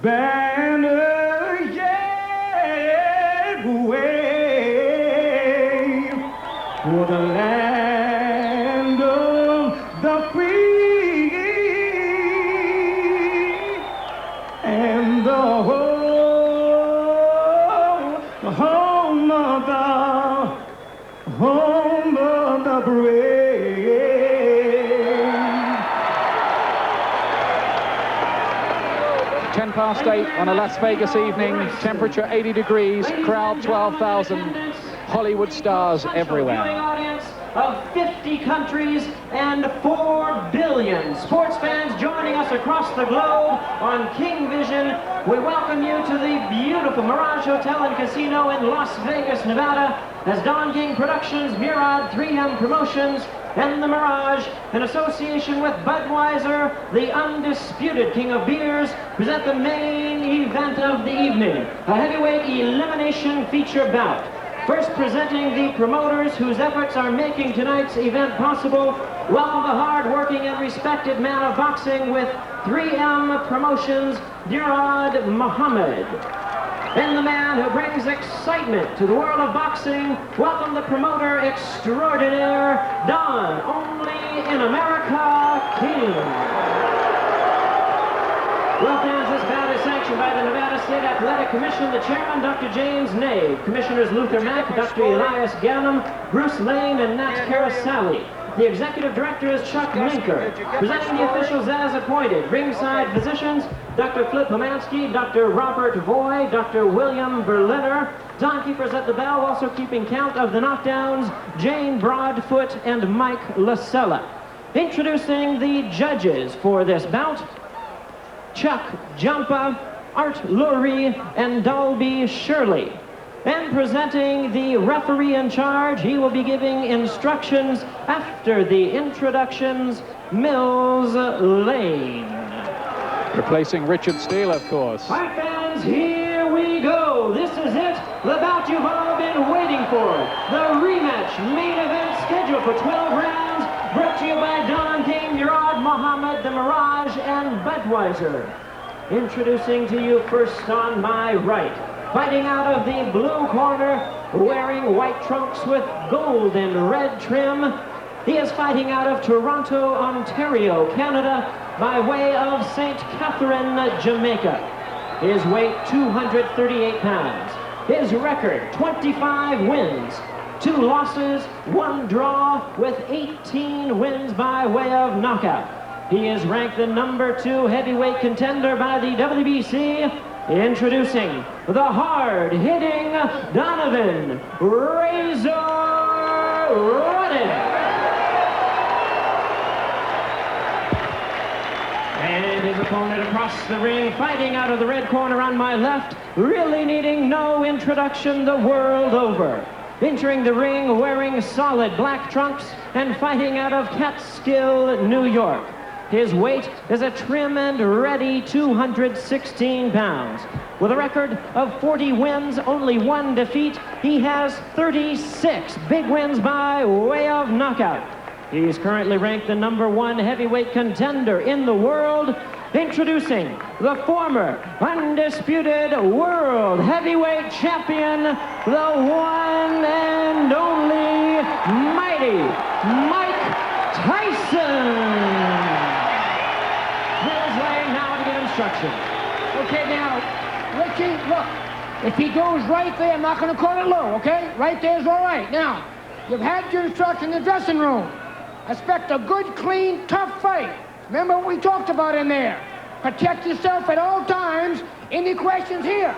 banner yet wave for the land of the free and the home of the brave. 8 on a Las Vegas evening, temperature 80 degrees, crowd 12,000, Hollywood stars everywhere. Audience of 50 countries and 4 billion sports fans joining us across the globe on King Vision. We welcome you to the beautiful Mirage Hotel and Casino in Las Vegas, Nevada, as Don King Productions, Murad, 3M Promotions, and the Mirage, in association with Budweiser, the undisputed king of beers, present the main event of the evening, a heavyweight elimination feature bout. First presenting the promoters whose efforts are making tonight's event possible, welcome the hard-working and respected man of boxing with 3M Promotions, Murad Muhammad. And the man who brings excitement to the world of boxing, welcome the promoter extraordinaire, Don, only in America, King. Well, fans, this bout is sanctioned by the Nevada State Athletic Commission, the chairman, Dr. James Nave, commissioners Luther Mack, Dr. Elias Ganem, Bruce Lane, and Nat Carasali. The executive director is Chuck Minker. Presenting the officials as appointed, ringside physicians, Dr. Flip Pomansky, Dr. Robert Voy, Dr. William Berliner. Timekeepers at the bell, also keeping count of the knockdowns, Jane Broadfoot and Mike Lasella. Introducing the judges for this bout, Chuck Jampa, Art Lurie, and Dalby Shirley. And presenting the referee in charge, he will be giving instructions after the introductions, Mills Lane. Replacing Richard Steele, of course. All right, fans, here we go. This is it, the bout you've all been waiting for. The rematch main event scheduled for 12 rounds, brought to you by Don King, Murad Muhammad, the Mirage, and Budweiser. Introducing to you first on my right, fighting out of the blue corner, wearing white trunks with gold and red trim. He is fighting out of Toronto, Ontario, Canada, by way of St. Catherine, Jamaica. His weight, 238 pounds. His record, 25 wins, 2 losses, 1 draw, with 18 wins by way of knockout. He is ranked the #2 heavyweight contender by the WBC. Introducing the hard-hitting Donovan Razor Ruddock. And his opponent across the ring, fighting out of the red corner on my left, really needing no introduction the world over. Entering the ring wearing solid black trunks and fighting out of Catskill, New York. His weight is a trim and ready 216 pounds. With a record of 40 wins, only 1 defeat, he has 36 big wins by way of knockout. He's currently ranked the #1 heavyweight contender in the world. Introducing the former undisputed world heavyweight champion, the one and only mighty Mike Tyson. Okay, now, Richie, look, if he goes right there, I'm not going to call it low, okay? Right there's all right. Now, you've had your instruction in the dressing room. Expect a good, clean, tough fight. Remember what we talked about in there. Protect yourself at all times. Any questions here?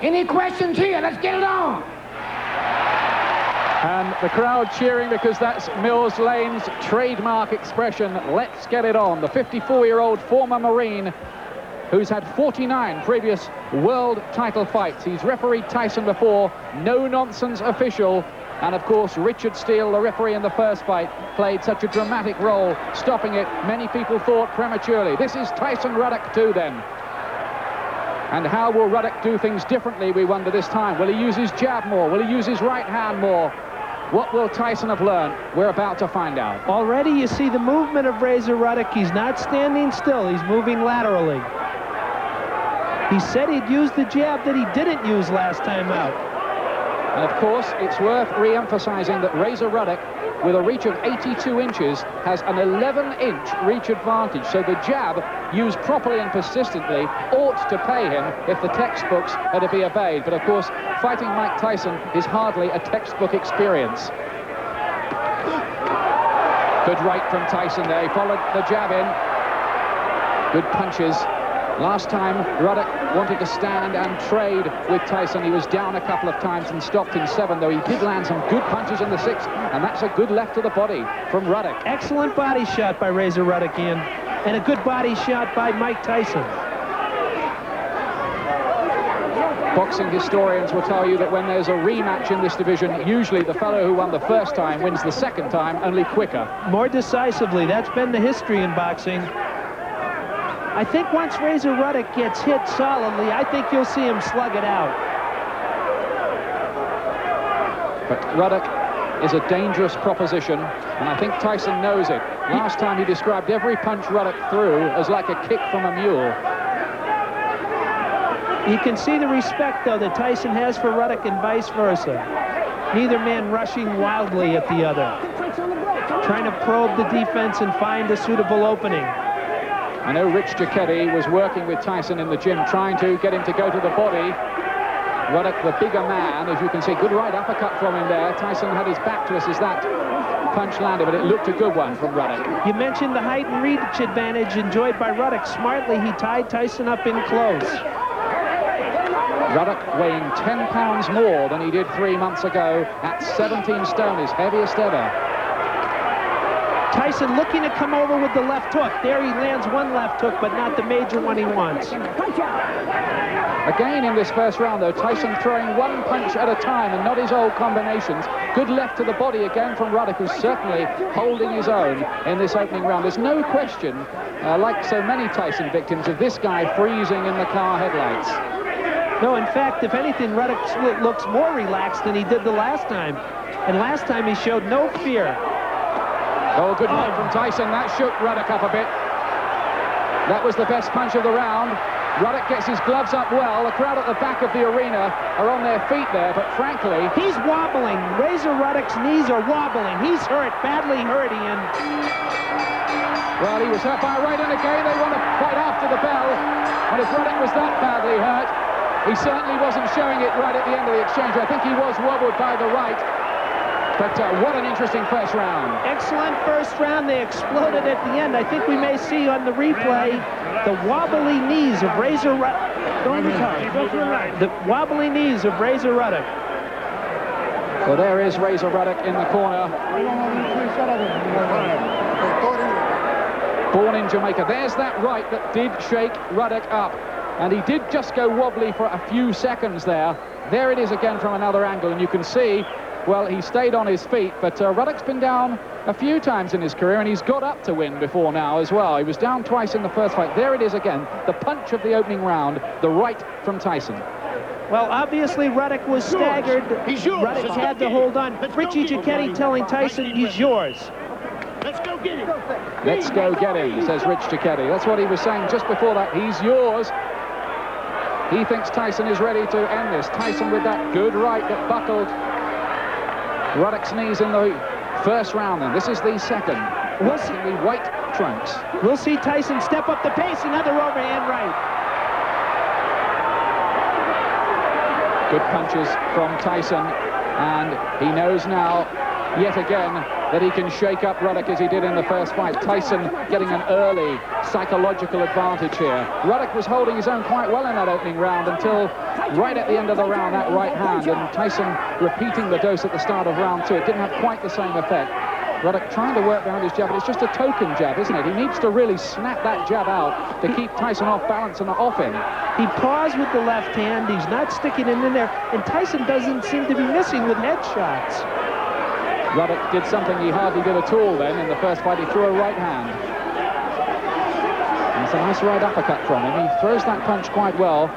Any questions here? Let's get it on. And the crowd cheering because that's Mills Lane's trademark expression, let's get it on. The 54-year-old former Marine who's had 49 previous world title fights. He's refereed Tyson before, no-nonsense official. And of course, Richard Steele, the referee in the first fight, played such a dramatic role, stopping it, many people thought, prematurely. This is Tyson Ruddock too, then. And how will Ruddock do things differently, we wonder this time? Will he use his jab more? Will he use his right hand more? What will Tyson have learned? We're about to find out. Already you see the movement of Razor Ruddock. He's not standing still. He's moving laterally. He said he'd use the jab that he didn't use last time out. And of course, it's worth re-emphasizing that Razor Ruddock, with a reach of 82 inches, has an 11-inch reach advantage. So the jab, used properly and persistently, ought to pay him if the textbooks are to be obeyed. But of course, fighting Mike Tyson is hardly a textbook experience. Good right from Tyson there. He followed the jab in. Good punches. Last time, Ruddock wanted to stand and trade with Tyson. He was down a couple of times and stopped in 7, though he did land some good punches in the 6th, and that's a good left to the body from Ruddock. Excellent body shot by Razor Ruddock, Ian, and a good body shot by Mike Tyson. Boxing historians will tell you that when there's a rematch in this division, usually the fellow who won the first time wins the second time, only quicker. More decisively. That's been the history in boxing. I think once Razor Ruddock gets hit solidly, I think you'll see him slug it out. But Ruddock is a dangerous proposition, and I think Tyson knows it. Last time he described every punch Ruddock threw as like a kick from a mule. You can see the respect, though, that Tyson has for Ruddock and vice versa. Neither man rushing wildly at the other, trying to probe the defense and find a suitable opening. I know Rich Giacchetti was working with Tyson in the gym, trying to get him to go to the body. Ruddock, the bigger man, as you can see, good right uppercut from him there. Tyson had his back to us as that punch landed, but it looked a good one from Ruddock. You mentioned the height and reach advantage enjoyed by Ruddock. Smartly, he tied Tyson up in close. Ruddock weighing 10 pounds more than he did 3 months ago at 17 stone, his heaviest ever. Tyson looking to come over with the left hook. There he lands one left hook, but not the major one he wants. Again in this first round, though, Tyson throwing one punch at a time and not his old combinations. Good left to the body again from Ruddock, who's certainly holding his own in this opening round. There's no question, like so many Tyson victims, of this guy freezing in the car headlights. No, in fact, if anything, Ruddock looks more relaxed than he did the last time. And last time he showed no fear. Oh, good right from Tyson. That shook Ruddock up a bit. That was the best punch of the round. Ruddock gets his gloves up well. The crowd at the back of the arena are on their feet there, but frankly... He's wobbling. Razor Ruddock's knees are wobbling. He's hurt, badly hurt, Ian. Well, he was hurt by a right, and again they want to fight after the bell. And if Ruddock was that badly hurt, he certainly wasn't showing it right at the end of the exchange. I think he was wobbled by the right. But what an interesting first round. Excellent first round. They exploded at the end. I think we may see on the replay the wobbly knees of Razor Ruddock. The wobbly knees of Razor Ruddock. Well, there is Razor Ruddock in the corner. Born in Jamaica. There's that right that did shake Ruddock up. And he did just go wobbly for a few seconds there. There it is again from another angle, and you can see, well, he stayed on his feet, but Ruddock's been down a few times in his career, and he's got up to win before now as well. He was down twice in the first fight. There it is again, the punch of the opening round, the right from Tyson. Well, obviously, Ruddock was staggered. Ruddock had to hold on. Richie Giacchetti telling Tyson, he's yours. Let's go get him. Let's go get him, says Rich Giacchetti. That's what he was saying just before that. He's yours. He thinks Tyson is ready to end this. Tyson with that good right that buckled Ruddock's knees in the first round, then. This is the second. We'll see the white trunks. We'll see Tyson step up the pace. Another overhand right. Good punches from Tyson, and he knows now yet again that he can shake up Ruddock as he did in the first fight. Tyson getting an early psychological advantage here. Ruddock was holding his own quite well in that opening round until right at the end of the round, that right hand, and Tyson repeating the dose at the start of round 2. It didn't have quite the same effect. Ruddock trying to work behind his jab, but it's just a token jab, isn't it? He needs to really snap that jab out to keep Tyson off balance and off him. He paused with the left hand. He's not sticking it in there. And Tyson doesn't seem to be missing with headshots. Ruddock did something he hardly did at all then in the first fight. He threw a right hand. And it's a nice right uppercut from him. He throws that punch quite well.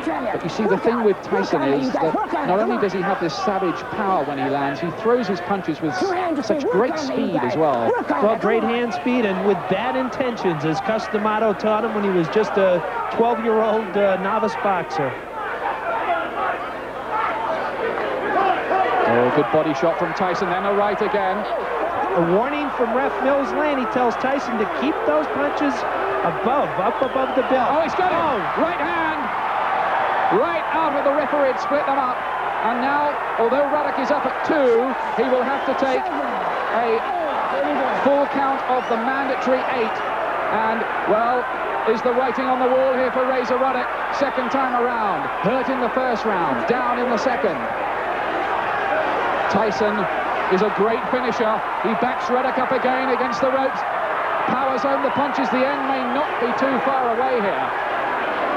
But you see, the thing with Tyson is that not only does he have this savage power when he lands, he throws his punches with such great speed as well. Well, great hand speed and with bad intentions, as Customato taught him when he was just a 12-year-old novice boxer. Oh, good body shot from Tyson, then a right again. A warning from Ref Mills Lane. He tells Tyson to keep those punches up above the belt. Oh, he's got it! Right hand! Right out of the referee, split them up. And now, although Ruddock is up at 2, he will have to take a full count of the mandatory 8. And, well, is the writing on the wall here for Razor Ruddock? Second time around. Hurt in the first round, down in the second. Tyson is a great finisher. He backs Ruddock up again against the ropes. Powers home the punches. The end may not be too far away here.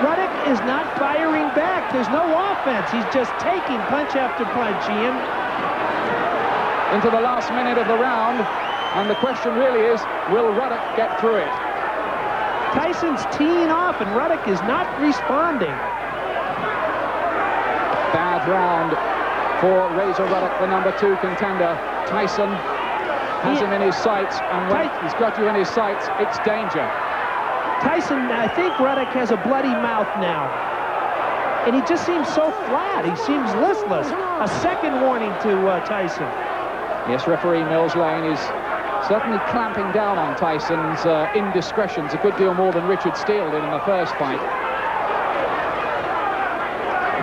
Ruddock is not firing back. There's no offense. He's just taking punch after punch, Ian. Into the last minute of the round. And the question really is, will Ruddock get through it? Tyson's teeing off, and Ruddock is not responding. Bad round for Razor Ruddock, the number 2 contender. Tyson has him in his sights, and when he's got you in his sights, it's danger. Tyson, I think Ruddock has a bloody mouth now. And he just seems so flat. He seems listless. A second warning to Tyson. Yes, referee Mills Lane is certainly clamping down on Tyson's indiscretions a good deal more than Richard Steele did in the first fight.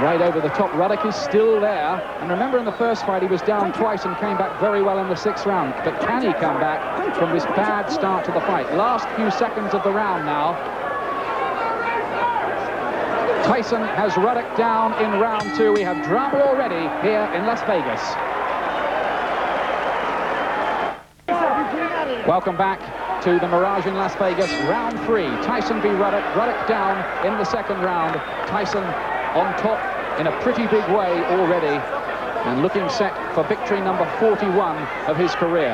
Right over the top, Ruddock is still there. And remember, in the first fight, he was down twice and came back very well in the 6th round. But can he come back from this bad start to the fight? Last few seconds of the round now. Tyson has Ruddock down in round 2. We have drama already here in Las Vegas. Welcome back to the Mirage in Las Vegas, round 3. Tyson v. Ruddock. Ruddock down in the 2nd round. Tyson on top in a pretty big way already, and looking set for victory number 41 of his career.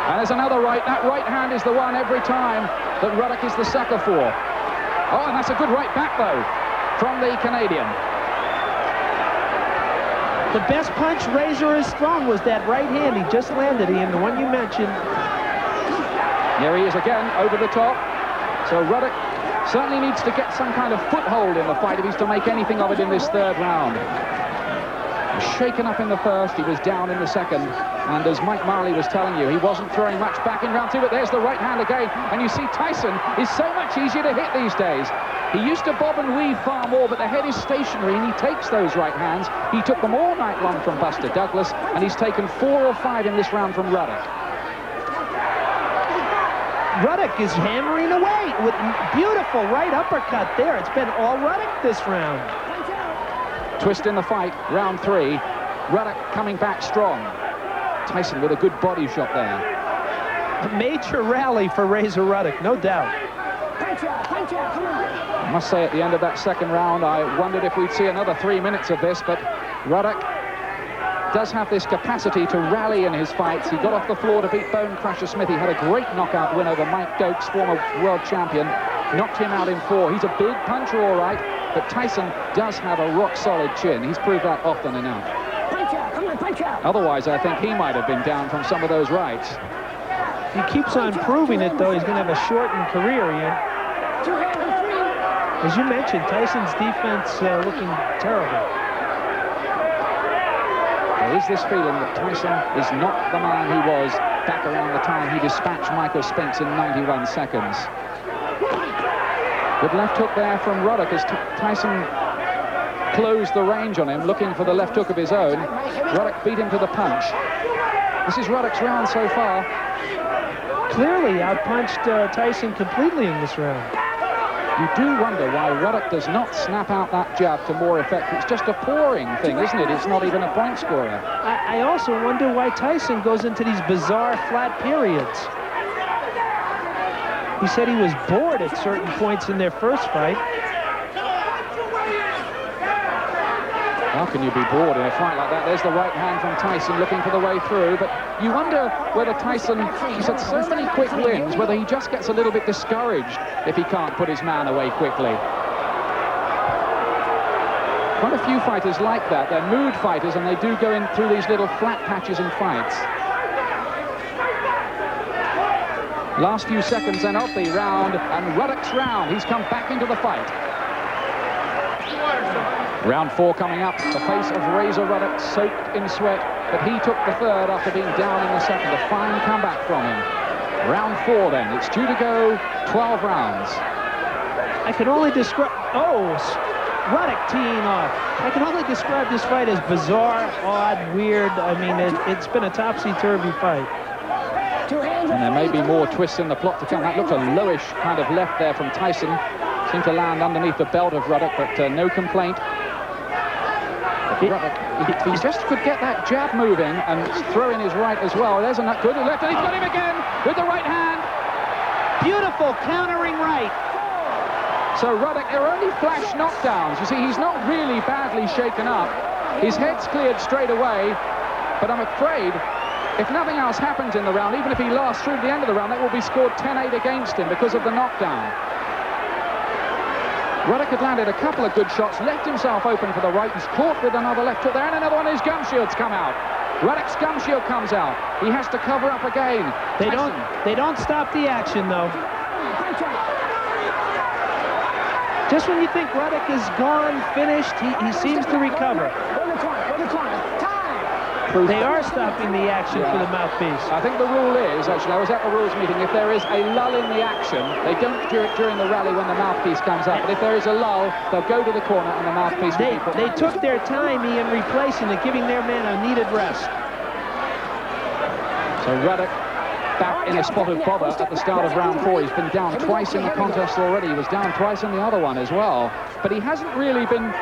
And there's another right. That right hand is the one every time that Ruddock is the sucker for. Oh, and that's a good right back, though, from the Canadian. The best punch Razor has thrown was that right hand he just landed, Ian, the one you mentioned. Here he is again, over the top. So Ruddock certainly needs to get some kind of foothold in the fight if he's to make anything of it in this 3rd round. Shaken up in the first, he was down in the 2nd, and as Mike Marley was telling you, he wasn't throwing much back in round 2, but there's the right hand again, and you see Tyson is so much easier to hit these days. He used to bob and weave far more, but the head is stationary, and he takes those right hands. He took them all night long from Buster Douglas, and he's taken 4 or 5 in this round from Ruddock. Ruddock is hammering away with beautiful right uppercut there. It's been all Ruddock this round. Twist in the fight, round 3. Ruddock coming back strong. Tyson with a good body shot there. A major rally for Razor Ruddock, no doubt. I must say, at the end of that 2nd round, I wondered if we'd see another 3 minutes of this, but Ruddock does have this capacity to rally in his fights. He got off the floor to beat Bone Crusher Smith. He had a great knockout win over Mike Dokes, former world champion. Knocked him out in 4. He's a big puncher, all right, but Tyson does have a rock-solid chin. He's proved that often enough. Otherwise, I think he might have been down from some of those rights. If he keeps on proving it, though, he's going to have a shortened career, Ian. As you mentioned, Tyson's defense looking terrible. There is this feeling that Tyson is not the man he was back around the time he dispatched Michael Spinks in 91 seconds. Good left hook there from Ruddock as Tyson closed the range on him, looking for the left hook of his own. Ruddock beat him to the punch. This is Ruddock's round so far. Clearly outpunched Tyson completely in this round. You do wonder why Ruddock does not snap out that jab to more effect. It's just a pouring thing, isn't it? It's not even a point scorer. I also wonder why Tyson goes into these bizarre flat periods. He said he was bored at certain points in their first fight. How can you be bored in a fight like that? There's the right hand from Tyson looking for the way through, but you wonder whether Tyson, he's had so many quick wins, whether he just gets a little bit discouraged if he can't put his man away quickly. Quite a few fighters like that. They're mood fighters, and they do go in through these little flat patches in fights. Last few seconds then of the round, and Ruddock's round. He's come back into the fight. Round 4 coming up. The face of Razor Ruddock soaked in sweat, but he took the third after being down in the second. A fine comeback from him. Round 4 then. It's due to go 12 rounds. I can only describe... Oh, Ruddock teeing off. I can only describe this fight as bizarre, odd, weird. I mean, it's been a topsy-turvy fight. And there may be more twists in the plot to come. That looked a lowish kind of left there from Tyson. Seemed to land underneath the belt of Ruddock, but no complaint. Ruddock, if he just could get that jab moving and throw in his right as well. There's a good left, and he's got him again with the right hand. Beautiful countering right. So Ruddock, there are only flash knockdowns. You see, he's not really badly shaken up. His head's cleared straight away, but I'm afraid if nothing else happens in the round, even if he lasts through the end of the round, that will be scored 10-8 against him because of the knockdown. Ruddock had landed a couple of good shots, left himself open for the right. He's caught with another left hook there, and another one. His gum shield's come out. Ruddock's gum shield comes out. He has to cover up again. They don't stop the action, though. Just when you think Ruddock is gone, finished, he seems to recover. They are stopping the action for the mouthpiece. I think the rule is, actually, I was at the rules meeting, if there is a lull in the action, they don't do it during the rally when the mouthpiece comes up, but if there is a lull, they'll go to the corner and the mouthpiece will be put They took their time, Ian, replacing it, giving their man a needed rest. So Ruddock back in a spot of bother at the start of round 4. He's been down twice in the contest already. He was down twice in the other one as well. But he hasn't really been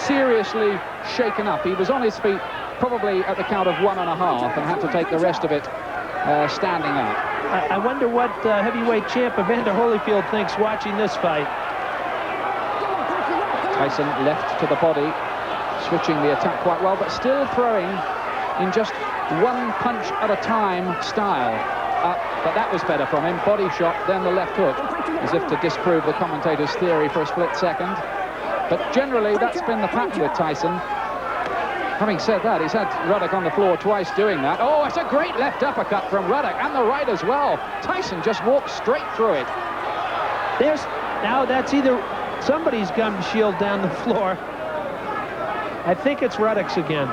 seriously shaken up. He was on his feet probably at the count of 1.5 and had to take the rest of it standing up. I wonder what heavyweight champ Evander Holyfield thinks watching this fight. Tyson left to the body, switching the attack quite well, but still throwing in just one punch at a time style. But that was better from him. Body shot, then the left hook, as if to disprove the commentator's theory for a split second. But generally, that's been the pattern with Tyson. Having said that, he's had Ruddock on the floor twice doing that. Oh, it's a great left uppercut from Ruddock, and the right as well. Tyson just walked straight through it. Now that's either somebody's gum shield down the floor. I think it's Ruddock's again.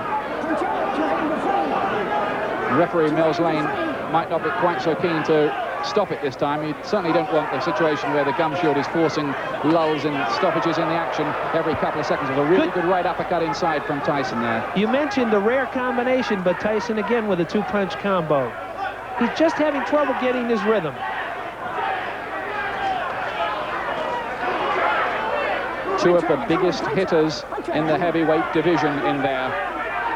Referee Mills Lane might not be quite so keen to stop it this time. You certainly don't want the situation where the gum shield is forcing lulls and stoppages in the action every couple of seconds. Of a really good right uppercut inside from Tyson there. You mentioned a rare combination, but Tyson again with a two-punch combo. He's just having trouble getting his rhythm. Two of the biggest hitters in the heavyweight division in there.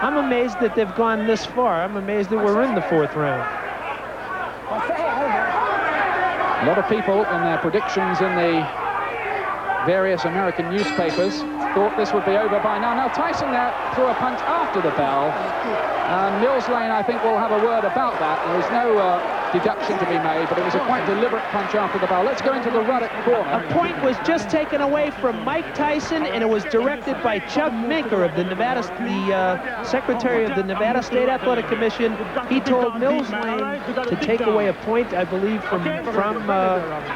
I'm amazed that they've gone this far. I'm amazed that we're in the 4th round. A lot of people in their predictions in the various American newspapers thought this would be over by now. Now Tyson there threw a punch after the bell. Mills Lane, I think, will have a word about that. There was no deduction to be made, but it was a quite deliberate punch after the bell. Let's go into the Ruddock corner. A point was just taken away from Mike Tyson, and it was directed by Chuck Minker of the Secretary of the Nevada State Athletic Commission. He told Mills Lane to take away a point, I believe, from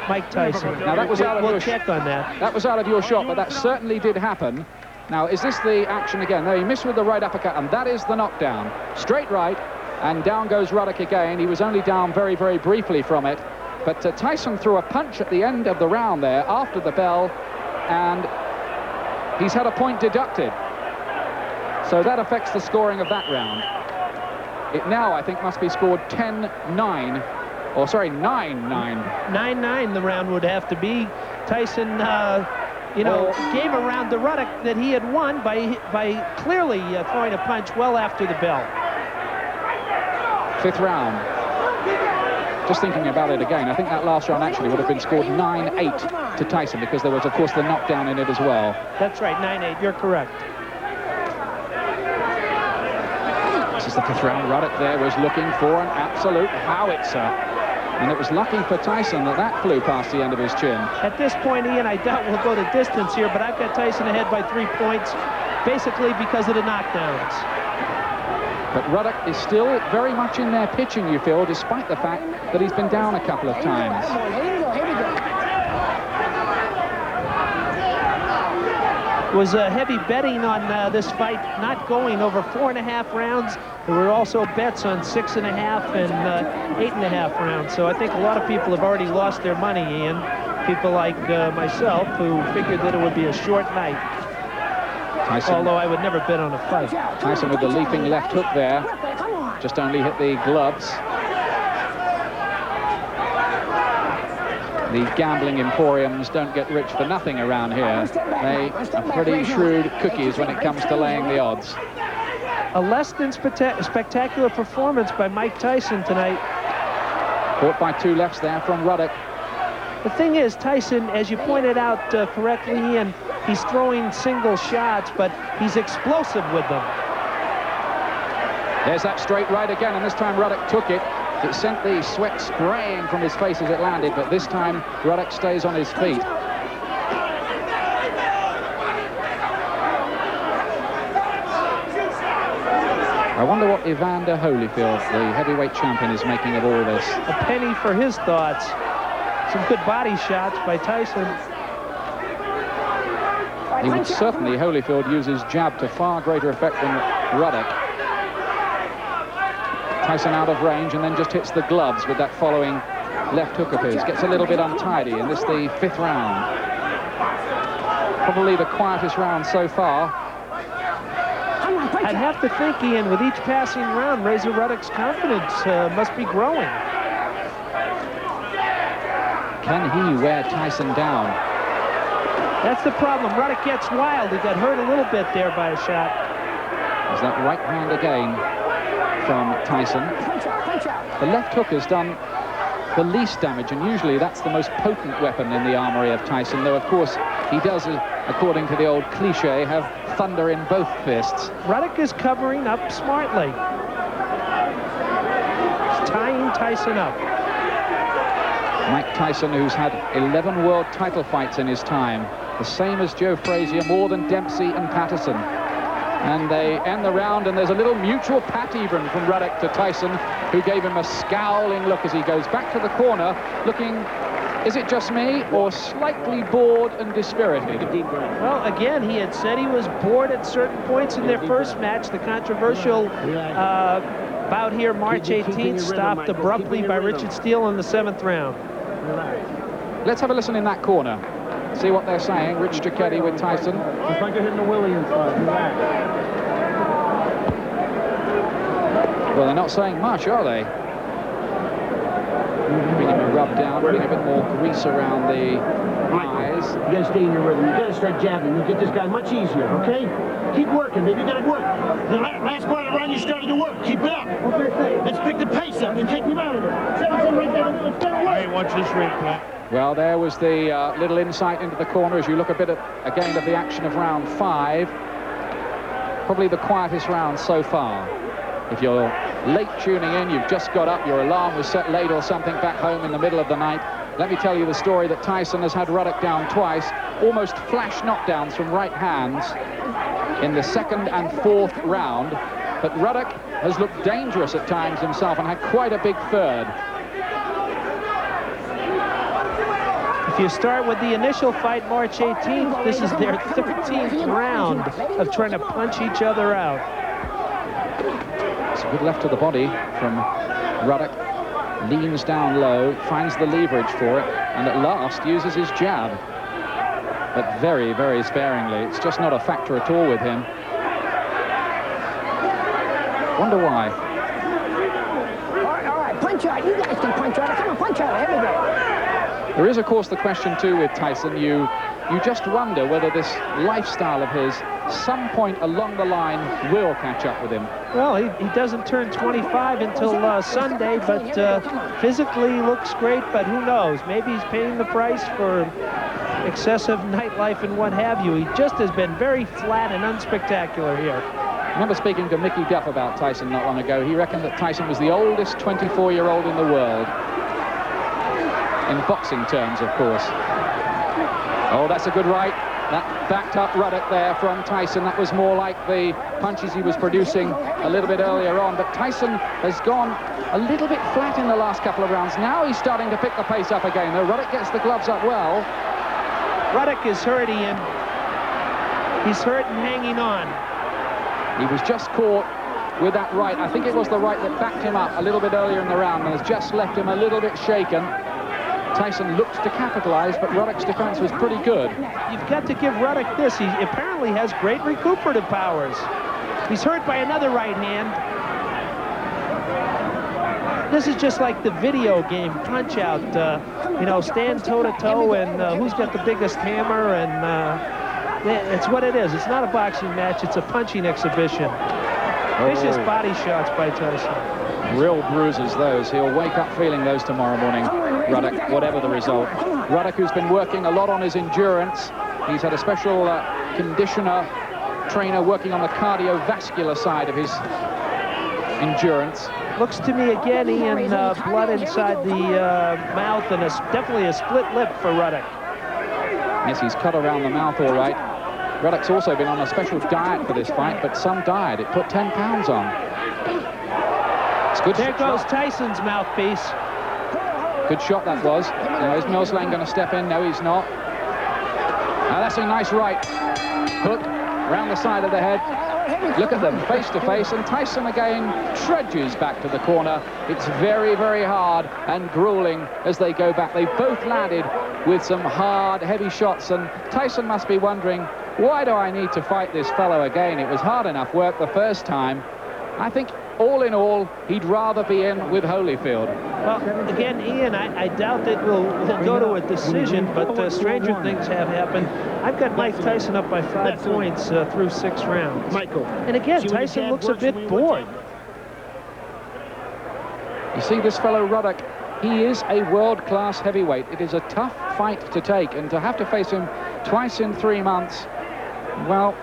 Mike Tyson. Now that was out of we'll check on that. That was out of your shot, but that certainly did happen. Now, is this the action again? No, he missed with the right uppercut, and that is the knockdown. Straight right, and down goes Ruddock again. He was only down very, very briefly from it. But Tyson threw a punch at the end of the round there after the bell, and he's had a point deducted. So that affects the scoring of that round. It now, I think, must be scored 10-9, or sorry, 9-9. 9-9 the round would have to be. Tyson, you know, gave a round to Ruddock that he had won by clearly throwing a punch well after the bell. 5th round. Just thinking about it again, I think that last round actually would have been scored 9-8 to Tyson, because there was, of course, the knockdown in it as well. That's right, 9-8, you're correct. This is the 5th round. Ruddock there was looking for an absolute howitzer. And it was lucky for Tyson that that flew past the end of his chin. At this point, Ian, I doubt we'll go to distance here, but I've got Tyson ahead by 3 points, basically because of the knockdowns. But Ruddock is still very much in there pitching, you feel, despite the fact that he's been down a couple of times. It was heavy betting on this fight not going over 4.5 rounds. There were also bets on 6.5 and 8.5 rounds. So I think a lot of people have already lost their money, Ian. People like myself who figured that it would be a short night. Tyson, although I would never bet on a fight. Tyson with the leaping left hook there. Just only hit the gloves. The gambling emporiums don't get rich for nothing around here. They are pretty shrewd cookies when it comes to laying the odds. A less than spectacular performance by Mike Tyson tonight. Caught by 2 lefts there from Ruddock. The thing is, Tyson, as you pointed out correctly, Ian, he's throwing single shots, but he's explosive with them. There's that straight right again, and this time Ruddock took it. It sent the sweat spraying from his face as it landed, but this time Ruddock stays on his feet. I wonder what Evander Holyfield, the heavyweight champion, is making of all this. A penny for his thoughts. Some good body shots by Tyson. He would certainly, Holyfield, use his jab to far greater effect than Ruddock. Tyson out of range and then just hits the gloves with that following left hook of his. Gets a little bit untidy, and this the 5th round. Probably the quietest round so far. I'd have to think, Ian, with each passing round, Razor Ruddock's confidence must be growing. Can he wear Tyson down? That's the problem. Ruddock gets wild. He got hurt a little bit there by a shot. There's that right hand again from Tyson. The left hook has done the least damage, and usually that's the most potent weapon in the armory of Tyson, though of course he does, according to the old cliche, have thunder in both fists. Ruddock is covering up smartly. He's tying Tyson up. Mike Tyson, who's had 11 world title fights in his time, the same as Joe Frazier, more than Dempsey and Patterson. And they end the round, and there's a little mutual pat even from Ruddock to Tyson, who gave him a scowling look as he goes back to the corner, looking, is it just me, or slightly bored and dispirited? Well, again, he had said he was bored at certain points in their first match. The controversial bout here, March 18th, stopped abruptly by Richard Steele in the 7th round. Let's have a listen in that corner. See what they're saying. Rich Giacchetti with Tyson. It's like you're hitting a willy inside. Relax. Well, they're not saying much, are they? Bring him a rub down, bring a bit more grease around the eyes. You gotta stay in your rhythm. You gotta start jabbing. You'll get this guy much easier, okay? Keep working, baby. You gotta work. The last part of the round, you started to work. Keep it up. Let's pick the pace up and take him out of there. Seven right there. Let's go. I ain't watch this ring, Pat. Well, there was the little insight into the corner as you look a bit again at the action of round 5. Probably the quietest round so far. If you're late tuning in, you've just got up, your alarm was set late or something back home in the middle of the night, let me tell you the story that Tyson has had Ruddock down twice, almost flash knockdowns from right hands in the 2nd and 4th round. But Ruddock has looked dangerous at times himself and had quite a big 3rd. If you start with the initial fight, March 18th, this is their 13th round of trying to punch each other out. It's a good left to the body from Ruddock. Leans down low, finds the leverage for it, and at last uses his jab. But very, very sparingly. It's just not a factor at all with him. Wonder why. All right, punch out. You guys can punch out. Come on, punch out. Here we go. There is, of course, the question, too, with Tyson. You just wonder whether this lifestyle of his, some point along the line, will catch up with him. Well, he doesn't turn 25 until Sunday, but physically looks great, but who knows? Maybe he's paying the price for excessive nightlife and what have you. He just has been very flat and unspectacular here. I remember speaking to Mickey Duff about Tyson not long ago. He reckoned that Tyson was the oldest 24-year-old in the world. In boxing terms, of course. Oh, that's a good right. That backed up Ruddock there from Tyson. That was more like the punches he was producing a little bit earlier on. But Tyson has gone a little bit flat in the last couple of rounds. Now he's starting to pick the pace up again, though. Ruddock gets the gloves up well. Ruddock is hurt, Ian. He's hurt and hanging on. He was just caught with that right. I think it was the right that backed him up a little bit earlier in the round and has just left him a little bit shaken. Tyson looked to capitalize, but Ruddock's defense was pretty good. You've got to give Ruddock this. He apparently has great recuperative powers. He's hurt by another right hand. This is just like the video game Punch-Out. You know, stand toe-to-toe and who's got the biggest hammer, and it's what it is. It's not a boxing match. It's a punching exhibition. Vicious body shots by Tyson. Real bruises, those. He'll wake up feeling those tomorrow morning, Ruddock, whatever the result. Ruddock, who's been working a lot on his endurance. He's had a special conditioner trainer working on the cardiovascular side of his endurance. Looks to me again, Ian, blood inside the mouth and definitely a split lip for Ruddock. Yes, he's cut around the mouth all right. Ruddock's also been on a special diet for this fight, but some diet. It put 10 pounds on. Good there goes Tyson's mouthpiece. Good shot that was. Now, is Mills Lane going to step in? No, he's not. Now, that's a nice right hook around the side of the head. Look at them, face to face, and Tyson again trudges back to the corner. It's very, very hard and grueling as they go back. They both landed with some hard, heavy shots, and Tyson must be wondering, why do I need to fight this fellow again? It was hard enough work the first time. I think all in all, he'd rather be in with Holyfield. Well, again, Ian, I doubt that we'll go to a decision, but stranger things have happened. I've got Mike Tyson up by 5 points through 6 rounds. Michael. And again, Tyson looks a bit bored. You see this fellow Ruddock, he is a world-class heavyweight. It is a tough fight to take, and to have to face him twice in 3 months, well,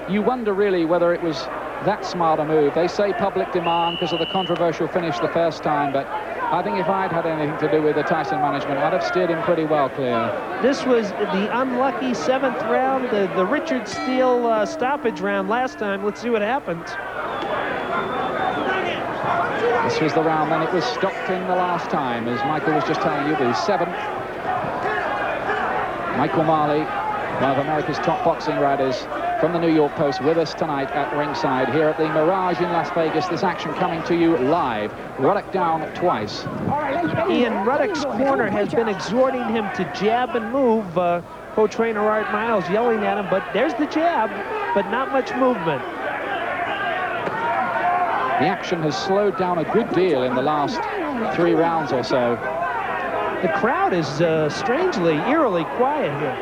you wonder really whether it was that smart a move. They say public demand because of the controversial finish the first time, but I think if I'd had anything to do with the Tyson management, I'd have steered him pretty well clear. This was the unlucky 7th round, the Richard Steele stoppage round last time. Let's see what happens. This was the round, then it was stopped in the last time, as Michael was just telling you, the 7th. Michael Marley, one of America's top boxing writers, from the New York Post, with us tonight at ringside here at the Mirage in Las Vegas. This action coming to you live. Ruddock down twice. Ian, Ruddock's corner has been exhorting him to jab and move. Co-trainer Art Miles yelling at him, but there's the jab, but not much movement. The action has slowed down a good deal in the last 3 rounds or so. The crowd is strangely, eerily quiet here.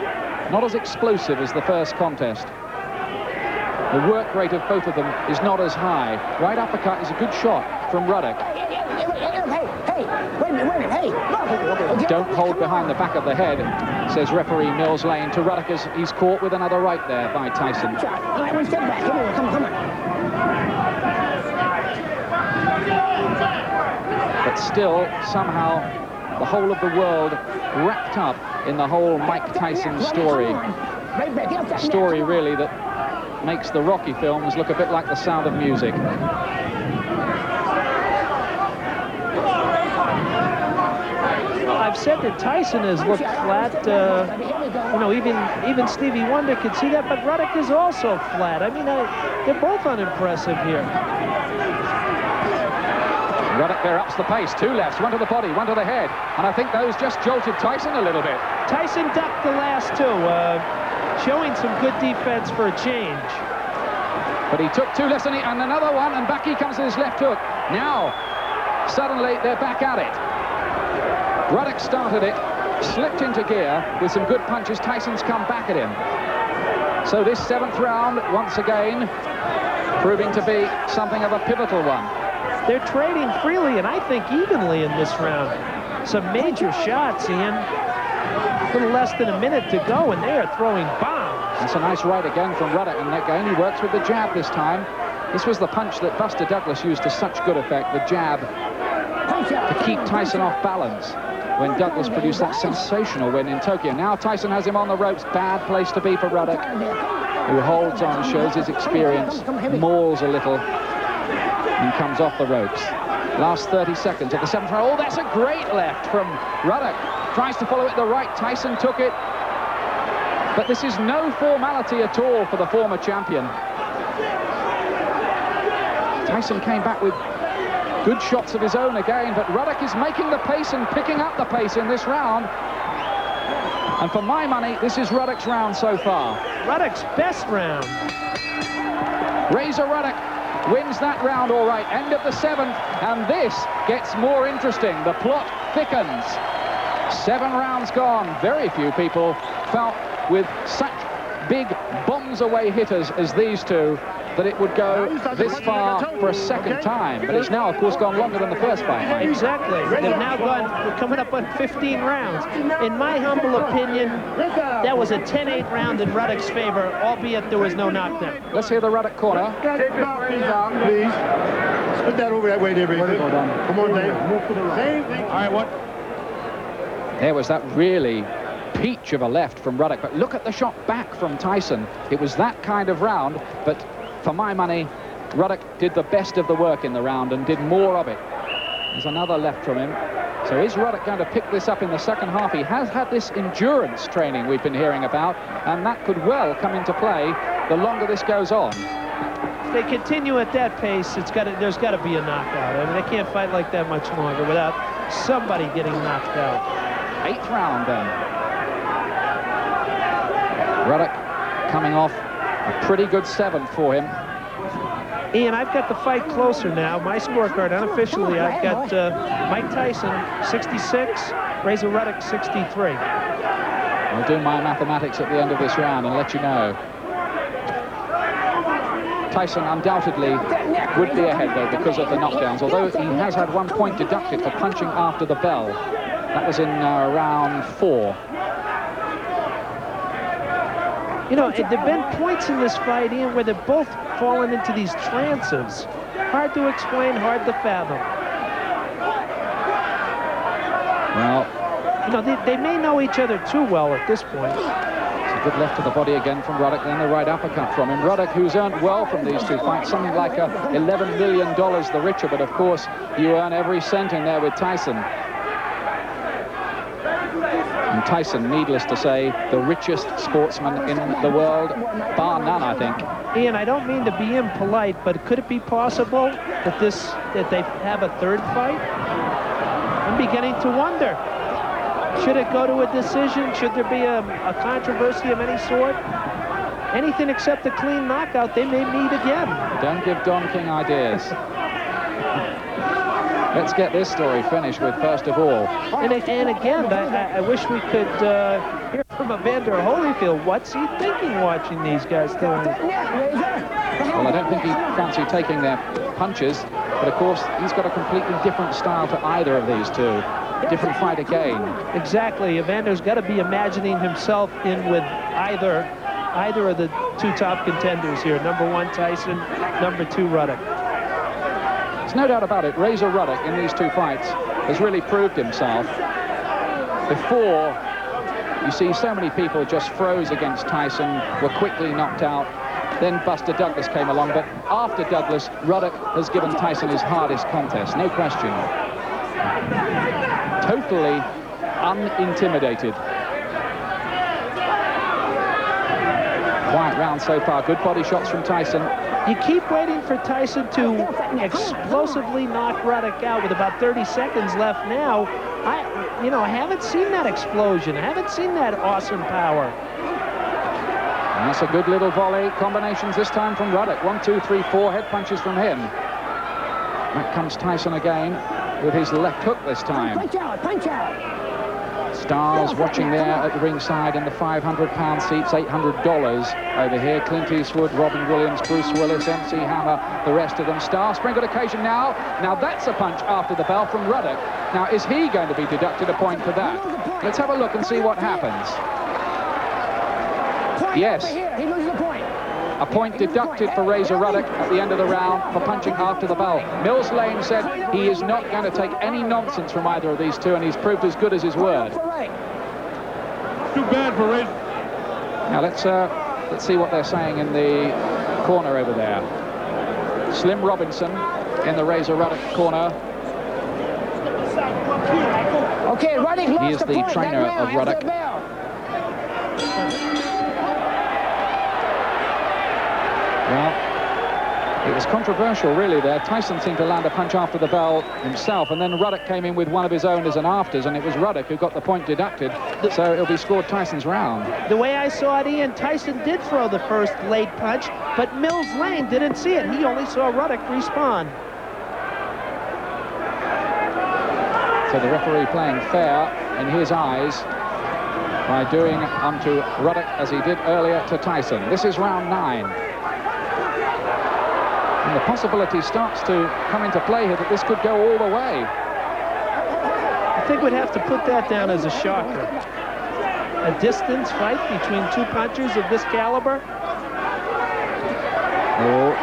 Not as explosive as the first contest. The work rate of both of them is not as high. Right uppercut is a good shot from Ruddock. Hey, wait a minute, hey. Don't hold behind the back of the head, says referee Mills Lane to Ruddock as he's caught with another right there by Tyson. One step back, come on. But still, somehow, the whole of the world wrapped up in the whole Mike Tyson story. Story, really, that makes the Rocky films look a bit like The Sound of Music. Well, I've said that Tyson has looked flat. You know, even Stevie Wonder could see that, but Ruddock is also flat. I mean, they're both unimpressive here. Ruddock there ups the pace. 2 lefts, 1 to the body, 1 to the head. And I think those just jolted Tyson a little bit. Tyson ducked the last 2. Showing some good defense for a change. But he took 2 lefts and another one, and back he comes with his left hook. Now, suddenly they're back at it. Ruddock started it, slipped into gear with some good punches. Tyson's come back at him. So this 7th round, once again, proving to be something of a pivotal one. They're trading freely and I think evenly in this round. Some major shots, Ian. A little less than a minute to go and they are throwing bombs. That's a nice right again from Ruddock, and again he works with the jab this time. This was the punch that Buster Douglas used to such good effect, the jab, to keep Tyson off balance when Douglas produced that sensational win in Tokyo. Now Tyson has him on the ropes. Bad place to be for Ruddock, who holds on, shows his experience, mauls a little, and comes off the ropes. Last 30 seconds of the 7th round. Oh, that's a great left from Ruddock. Tries to follow it the right. Tyson took it. But this is no formality at all for the former champion. Tyson came back with good shots of his own again, but Ruddock is making the pace and picking up the pace in this round. And for my money, this is Ruddock's round so far. Ruddock's best round. Razor Ruddock wins that round all right. End of the 7th, and this gets more interesting. The plot thickens. 7 rounds gone. Very few people felt with such big bombs-away hitters as these two that it would go this far for a second time. But it's now, of course, gone longer than the first fight, Mike. Exactly. They've now gone, we're coming up on 15 rounds. In my humble opinion, that was a 10-8 round in Ruddock's favor, albeit there was no knockdown. Let's hear the Ruddock corner. Take the reins out, please. Put that over that way, David. Come on, Dave. Same thing. All right, what? There was that really peach of a left from Ruddock, but look at the shot back from Tyson. It was that kind of round, but for my money, Ruddock did the best of the work in the round and did more of it. There's another left from him. So is Ruddock going to pick this up in the second half? He has had this endurance training we've been hearing about, and that could well come into play the longer this goes on. If they continue at that pace, there's got to be a knockout. I mean, they can't fight like that much longer without somebody getting knocked out. 8th round then. Ruddock coming off a pretty good 7th for him. Ian, I've got the fight closer now. My scorecard, unofficially, I've got Mike Tyson, 66, Razor Ruddock, 63. I'll do my mathematics at the end of this round and let you know. Tyson undoubtedly would be ahead, though, because of the knockdowns, although he has had 1 point deducted for punching after the bell. That was in round 4. You know, there have been points in this fight, Ian, where they've both fallen into these trances. Hard to explain, hard to fathom. Well, you know, they may know each other too well at this point. It's a good left to the body again from Ruddock, then the right uppercut from him. Ruddock, who's earned well from these two fights, something like $11 million the richer, but of course, you earn every cent in there with Tyson. And Tyson, needless to say, the richest sportsman in the world, bar none, I think. Ian, I don't mean to be impolite, but could it be possible that they have a third fight? I'm beginning to wonder. Should it go to a decision? Should there be a controversy of any sort? Anything except a clean knockout, they may meet again. Don't give Don King ideas. Let's get this story finished with, first of all. And again, I wish we could hear from Evander Holyfield. What's he thinking watching these guys doing? Well, I don't think he fancied taking their punches, but of course, he's got a completely different style to either of these two. Different fight again. Exactly. Evander's got to be imagining himself in with either of the two top contenders here. Number 1, Tyson. Number 2, Ruddock. There's no doubt about it. Razor Ruddock in these two fights has really proved himself. Before, you see so many people just froze against Tyson, were quickly knocked out. Then Buster Douglas came along, but after Douglas, Ruddock has given Tyson his hardest contest, no question. Totally unintimidated. Quiet round so far. Good body shots from Tyson. You keep waiting for Tyson to explosively knock Ruddock out with about 30 seconds left now. I haven't seen that explosion. I haven't seen that awesome power. That's a good little volley. Combinations this time from Ruddock. 1, 2, 3, 4 head punches from him. Back comes Tyson again with his left hook this time. Punch out, punch out. Stars watching there at the ringside in the 500-pound seats, $800 over here. Clint Eastwood, Robin Williams, Bruce Willis, MC Hammer, the rest of them. Star, spring good occasion now. Now that's a punch after the bell from Ruddock. Now is he going to be deducted a point for that? Let's have a look and see what happens. Yes. He loses the point. A point deducted for Razor Ruddock at the end of the round for punching after the bell. Mills Lane said he is not going to take any nonsense from either of these two, and he's proved as good as his word. Too bad for Razor. Now let's see what they're saying in the corner over there. Slim Robinson in the Razor Ruddock corner. Okay, Ruddock lost He is the trainer of Ruddock. Well, it was controversial, really, there. Tyson seemed to land a punch after the bell himself, and then Ruddock came in with one of his own as an afters, and it was Ruddock who got the point deducted, so it'll be scored Tyson's round. The way I saw it, Ian, Tyson did throw the first late punch, but Mills Lane didn't see it. He only saw Ruddock respond. So the referee playing fair in his eyes by doing unto Ruddock as he did earlier to Tyson. This is round 9. And the possibility starts to come into play here that this could go all the way. I think we'd have to put that down as a shocker. A distance fight between two punchers of this caliber. Oh,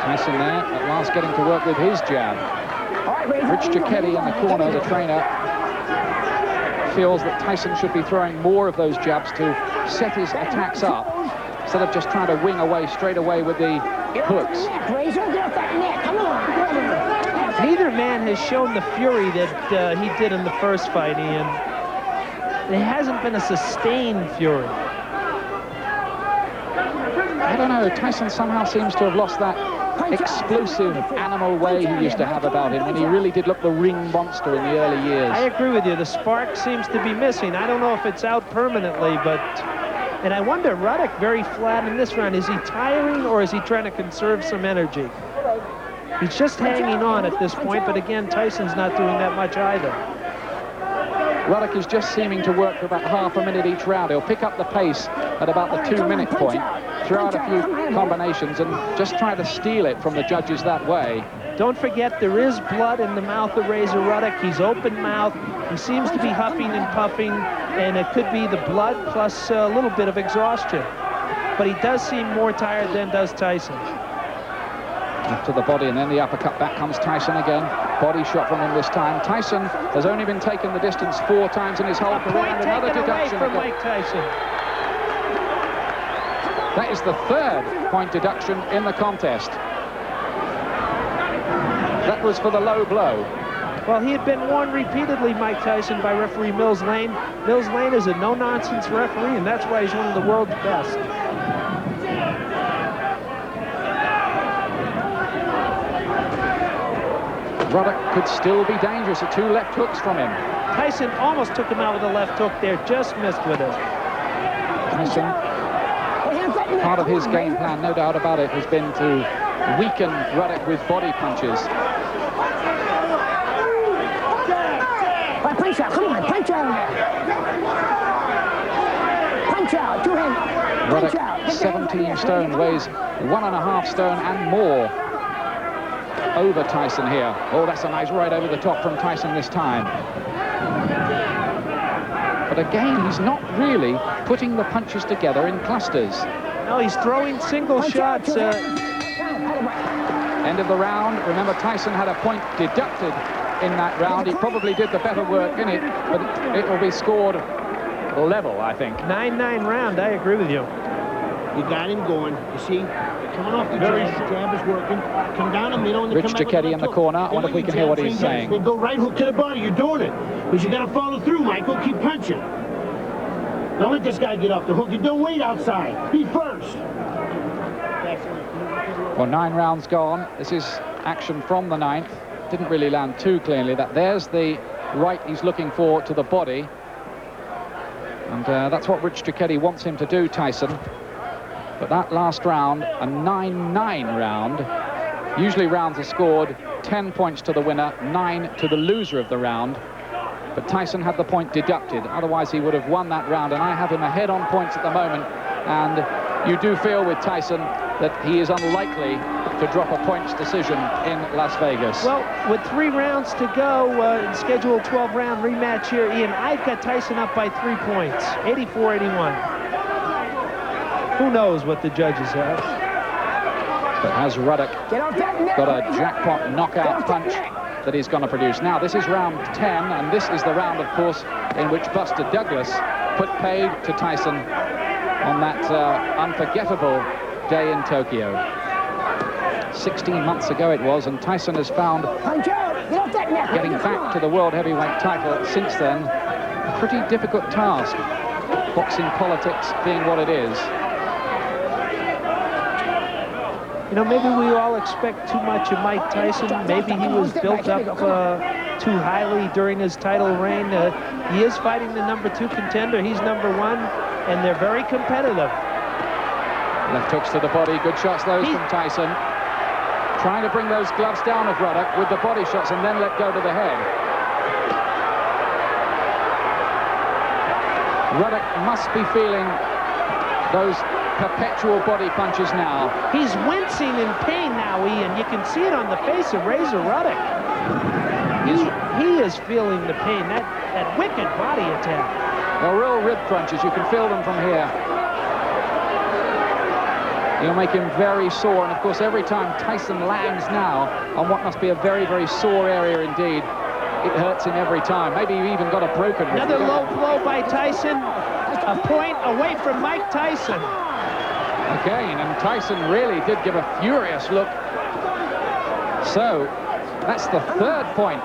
Tyson there at last getting to work with his jab. Rich Giacchetti in the corner, the trainer, feels that Tyson should be throwing more of those jabs to set his attacks up instead of just trying to wing away straight away with the hooks. Neither man has shown the fury that he did in the first fight, Ian. It hasn't been a sustained fury. I don't know, Tyson somehow seems to have lost that explosive animal way he used to have about him when he really did look the ring monster in the early years. I agree with you. The spark seems to be missing. I don't know if it's out permanently, but... And I wonder, Ruddock very flat in this round. Is he tiring or is he trying to conserve some energy? He's just hanging on at this point, but again, Tyson's not doing that much either. Ruddock is just seeming to work for about half a minute each round. He'll pick up the pace at about the 2-minute point, throw out a few combinations and just try to steal it from the judges that way. Don't forget, there is blood in the mouth of Razor Ruddock. He's open-mouthed. He seems to be huffing and puffing, and it could be the blood plus a little bit of exhaustion. But he does seem more tired than does Tyson. Up to the body, and then the uppercut. Back comes Tyson again. Body shot from him this time. Tyson has only been taken the distance 4 times in his whole career. And another deduction from Mike Tyson. That is the 3rd point deduction in the contest. That was for the low blow. Well, he had been warned repeatedly, Mike Tyson, by referee Mills Lane. Mills Lane is a no-nonsense referee, and that's why he's one of the world's best. Ruddock could still be dangerous at 2 left hooks from him. Tyson almost took him out with a left hook there, just missed with it. Tyson, part of his game plan, no doubt about it, has been to weaken Ruddock with body punches. Punch out, come on, punch out. Punch out, 2-hand. Ruddock, 17 stone, weighs 1.5 stone and more over Tyson here. Oh, that's a nice right over the top from Tyson this time. But again, he's not really putting the punches together in clusters. No, he's throwing single shots. End of the round. Remember, Tyson had a point deducted in that round. He probably did the better work in it, but it will be scored level, I think. 9-9 round, I agree with you. You got him going, you see? Coming off the jab is working. Come down the middle and Rich Giacchetti in the corner. I wonder if we can hear what he's saying. They go right hook to the body. You're doing it. But you got to follow through, Michael. Keep punching. Don't let this guy get off the hook. You don't wait outside. Be first. Well, 9 rounds gone. This is action from the 9th. Didn't really land too cleanly. There's the right he's looking for to the body. And that's what Rich Giacchetti wants him to do, Tyson. But that last round, a 9-9 round. Usually rounds are scored 10 points to the winner, 9 to the loser of the round. But Tyson had the point deducted, otherwise he would have won that round, and I have him ahead on points at the moment. And you do feel with Tyson that he is unlikely to drop a points decision in Las Vegas. Well, with 3 rounds to go, scheduled 12-round rematch here, Ian, I've got Tyson up by 3 points, 84-81. Who knows what the judges have? But has Ruddock got a jackpot knockout punch that he's going to produce? Now, this is round 10, and this is the round, of course, in which Buster Douglas put paid to Tyson on that unforgettable day in Tokyo. 16 months ago it was, and Tyson has found getting back to the world heavyweight title since then a pretty difficult task, boxing politics being what it is. You know, maybe we all expect too much of Mike Tyson. Maybe he was built up too highly during his title reign. He is fighting the #2 contender. He's #1, and they're very competitive. Left hooks to the body, good shots those from Tyson. Trying to bring those gloves down of Ruddock with the body shots and then let go to the head. Ruddock must be feeling those perpetual body punches now. He's wincing in pain now, Ian. You can see it on the face of Razor Ruddock. He is feeling the pain, that wicked body attack. Well, real rib crunches, you can feel them from here. He'll make him very sore, and of course every time Tyson lands now on what must be a very, very sore area indeed, it hurts him every time. Maybe you even got a broken rib. Another low blow by Tyson, a point away from Mike Tyson. Again, and Tyson really did give a furious look. So, that's the 3rd point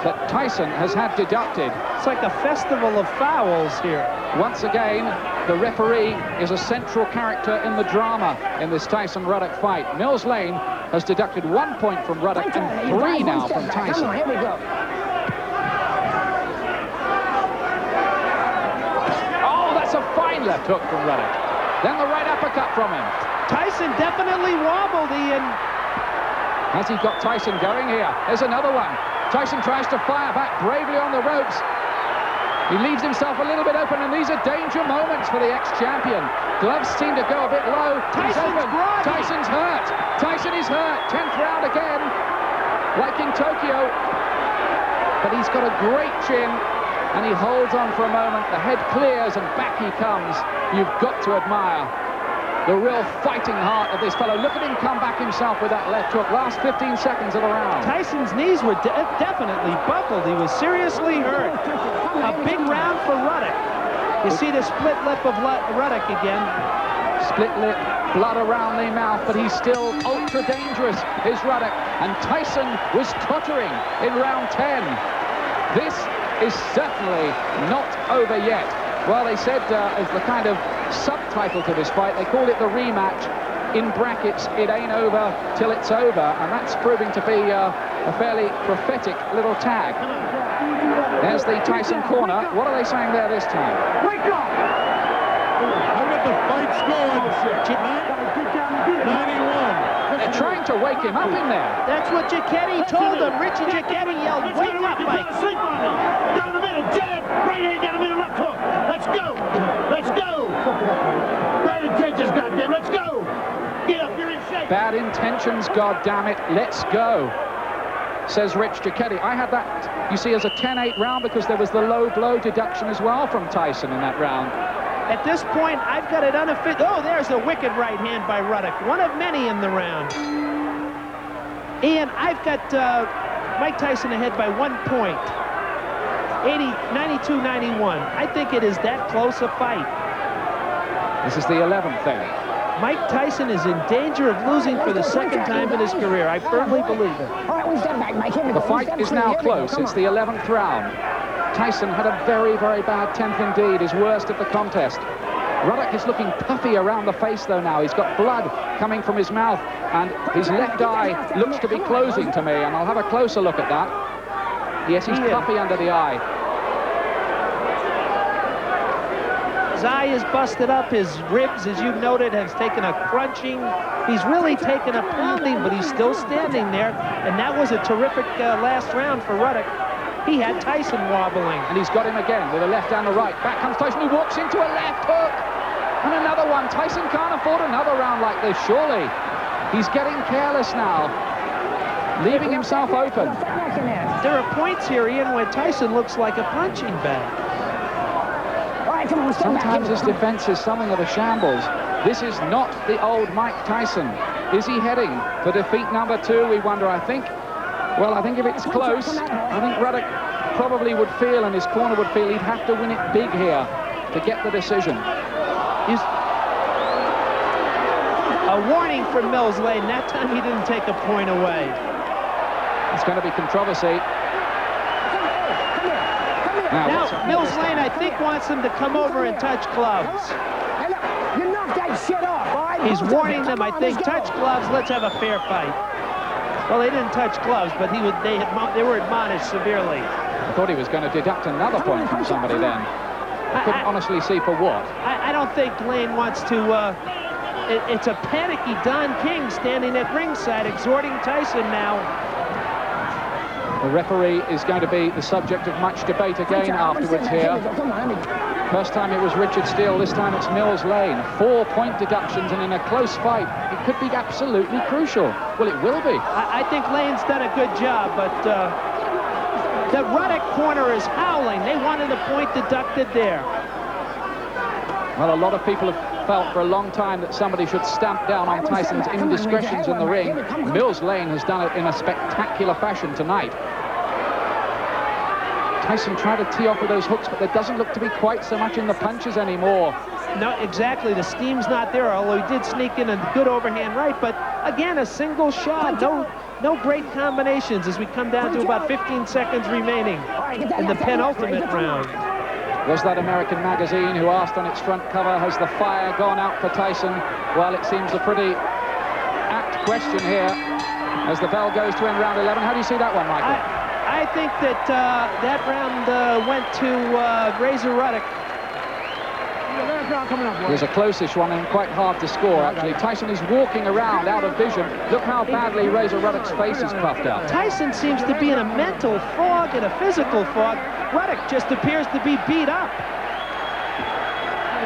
that Tyson has had deducted. It's like a festival of fouls here. Once again, the referee is a central character in the drama in this Tyson-Ruddock fight. Mills Lane has deducted 1 point from Ruddock and 3 now from Tyson. Come on, here we go. Oh, that's a fine left hook from Ruddock. Then the right uppercut from him. Tyson definitely wobbled, Ian. Has he got Tyson going here? There's another one. Tyson tries to fire back bravely on the ropes. He leaves himself a little bit open, and these are danger moments for the ex-champion. Gloves seem to go a bit low. Tyson's hurt. Tyson is hurt. 10th round again, like in Tokyo. But he's got a great chin, and he holds on for a moment. The head clears, and back he comes. You've got to admire the real fighting heart of this fellow. Look at him come back himself with that left hook. Last 15 seconds of the round. Tyson's knees were definitely buckled. He was seriously hurt. A big round for Ruddock. You see the split lip of Ruddock again. Split lip, blood around the mouth, but he's still ultra dangerous, is Ruddock. And Tyson was tottering in round 10. This is certainly not over yet. Well, they said as the kind of subtitle to this fight, they called it the rematch. In brackets, it ain't over till it's over, and that's proving to be a fairly prophetic little tag. There's the Tyson corner. What are they saying there this time? Wake up! I've got the fight scored. 91. They're trying to wake him up in there. That's what Giacchetti told him. Richie Giacchetti yelled, "Wake up, Mike!" Sleep on him. Down the middle, jab. Right hand down the middle, left hook. Let's go. Let's go. Bad intentions, goddamn. Let's go. Get up, you're in shape. Bad intentions, goddammit. Let's go, says Rich Giacchetti. I had that, you see, as a 10-8 round because there was the low blow deduction as well from Tyson in that round. At this point, I've got it unofficial. Oh, there's a wicked right hand by Ruddock. One of many in the round. Ian, I've got Mike Tyson ahead by 1 point. 92-91. I think it is that close a fight. This is the 11th then. Mike Tyson is in danger of losing for the 2nd time in his career. I firmly believe it. All right, we step back, Mike. Here we go. The fight is now close. It's the 11th round. Tyson had a very, very bad 10th indeed, his worst of the contest. Ruddock is looking puffy around the face though now. He's got blood coming from his mouth, and his left eye looks to be closing to me, and I'll have a closer look at that. Yes, he's puffy under the eye. His eye is busted up. His ribs, as you've noted, has taken a crunching. He's really taken a pounding, but he's still standing there. And that was a terrific last round for Ruddock. He had Tyson wobbling. And he's got him again with a left and a right. Back comes Tyson, who walks into a left hook. And another one. Tyson can't afford another round like this, surely. He's getting careless now, leaving himself open. There are points here, Ian, where Tyson looks like a punching bag. Sometimes his defense is something of a shambles. This is not the old Mike Tyson. Is he heading for defeat number 2? We wonder. I think if it's close, I think Ruddock probably would feel, and his corner would feel, he'd have to win it big here to get the decision. A warning from Mills Lane. That time he didn't take a point away. It's going to be controversy. Now Mills Lane, I think, wants them to come over and touch gloves. Hey, look, you knock that shit off, all right? He's warning them, I think, touch gloves, let's have a fair fight. Well, they didn't touch gloves, but they were admonished severely. I thought he was going to deduct another point from somebody then. I couldn't honestly see for what. I don't think Lane wants to... it's a panicky Don King standing at ringside, exhorting Tyson now. The referee is going to be the subject of much debate again afterwards here. First time it was Richard Steele, this time it's Mills Lane. 4-point deductions, and in a close fight, it could be absolutely crucial. Well, it will be. I think Lane's done a good job, but the Ruddock corner is howling. They wanted a point deducted there. Well, a lot of people have felt for a long time that somebody should stamp down on Tyson's indiscretions in the ring. Mills Lane has done it in a spectacular fashion tonight. Tyson tried to tee off with those hooks, but there doesn't look to be quite so much in the punches anymore. No, exactly. The steam's not there, although he did sneak in a good overhand right. But again, a single shot. No great combinations as we come down to about 15 seconds remaining in the penultimate round. Was that American magazine who asked on its front cover, has the fire gone out for Tyson? Well, it seems a pretty apt question here as the bell goes to end round 11. How do you see that one, Michael? I think that that round went to Razor Ruddock. It was a close-ish one and quite hard to score, actually. Tyson is walking around out of vision. Look how badly Razor Ruddock's face is puffed out. Tyson seems to be in a mental fog and a physical fog. Ruddock just appears to be beat up.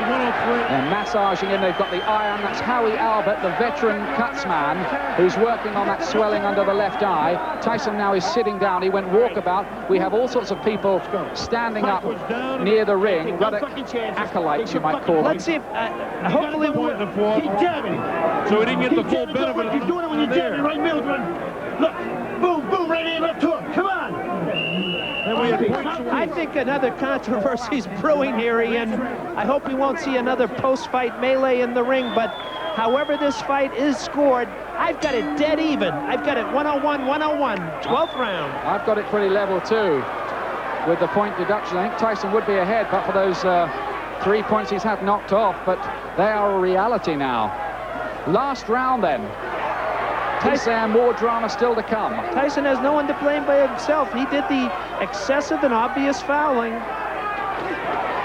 They're massaging him. They've got the iron. That's Howie Albert, the veteran cutsman, who's working on that swelling under the left eye. Tyson now is sitting down. He went walkabout. We have all sorts of people standing up near the ring. Ruddock acolytes, you might call them. Let's see if, hopefully... He's jabbing. So he didn't get the full benefit of... He's doing it when you're jabbing right middle. Look, boom, boom, right in, left hook. Come on. I think another controversy's brewing here, Ian. I hope we won't see another post-fight melee in the ring, but however this fight is scored, I've got it dead even. I've got it 101, 101, 12th round. I've got it pretty level too with the point deduction. I think Tyson would be ahead, but for those 3 points he's had knocked off, but they are a reality now. Last round then. Tyson, more drama still to come. Tyson has no one to blame by himself. He did the excessive and obvious fouling.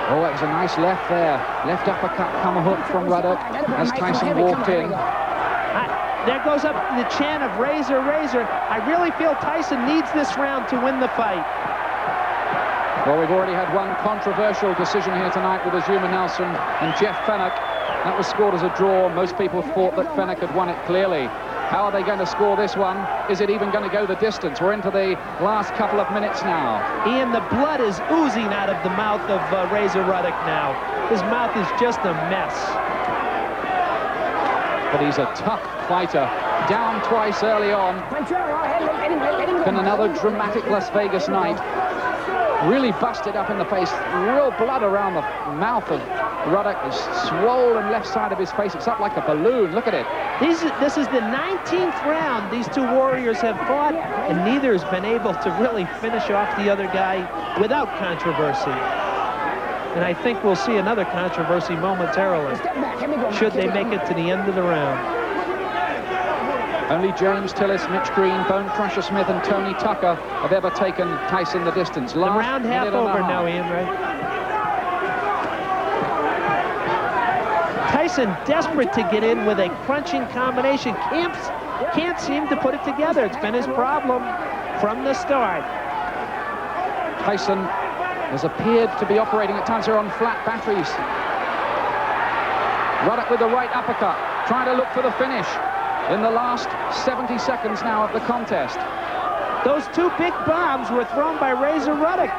Oh, it was a nice left there. Left uppercut, come a hook from Ruddock as Tyson walked in. There goes up the chant of Razor, Razor. I really feel Tyson needs this round to win the fight. Well, we've already had one controversial decision here tonight with Azuma Nelson and Jeff Fenwick. That was scored as a draw. Most people thought that Fenwick had won it clearly. How are they going to score this one? Is it even going to go the distance? We're into the last couple of minutes now. Ian, the blood is oozing out of the mouth of Razor Ruddock now. His mouth is just a mess. But he's a tough fighter. Down twice early on. Been another dramatic Las Vegas night. Really busted up in the face. Real blood around the mouth of Ruddock. The swollen left side of his face. It's up like a balloon. Look at it. This is the 19th round these two warriors have fought, and neither has been able to really finish off the other guy without controversy. And I think we'll see another controversy momentarily, should they make it to the end of the round. Only James Tillis, Mitch Green, Bone Crusher Smith, and Tony Tucker have ever taken Tyson the distance. The round half over now, Ian, right? Tyson desperate to get in with a crunching combination. Can't seem to put it together. It's been his problem from the start. Tyson has appeared to be operating at times here on flat batteries. Ruddock with the right uppercut, trying to look for the finish in the last 70 seconds now of the contest. Those two big bombs were thrown by Razor Ruddock.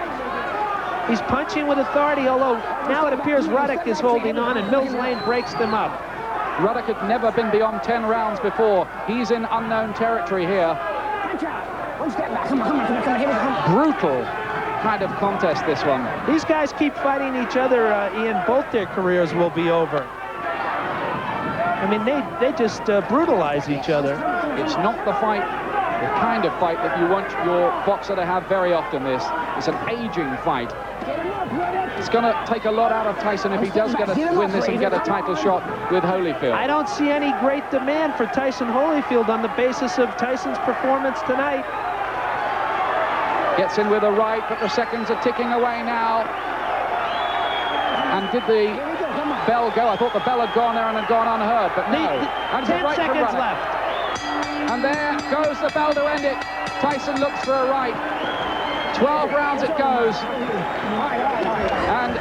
He's punching with authority, although now it appears Ruddock is holding on and Mills Lane breaks them up. Ruddock had never been beyond 10 rounds before. He's in unknown territory here. Brutal kind of contest, this one. These guys keep fighting each other, Ian. Both their careers will be over. I mean, they just brutalize each other. It's not the fight, the kind of fight that you want your boxer to have very often. This it's an aging fight. It's going to take a lot out of Tyson if he does win this and get a title shot with Holyfield. I don't see any great demand for Tyson Holyfield on the basis of Tyson's performance tonight. Gets in with a right, but the seconds are ticking away now. And did the bell go? I thought the bell had gone there and had gone unheard, but no. And 10 right seconds left. And there goes the bell to end it. Tyson looks for a right. 12 rounds it goes. And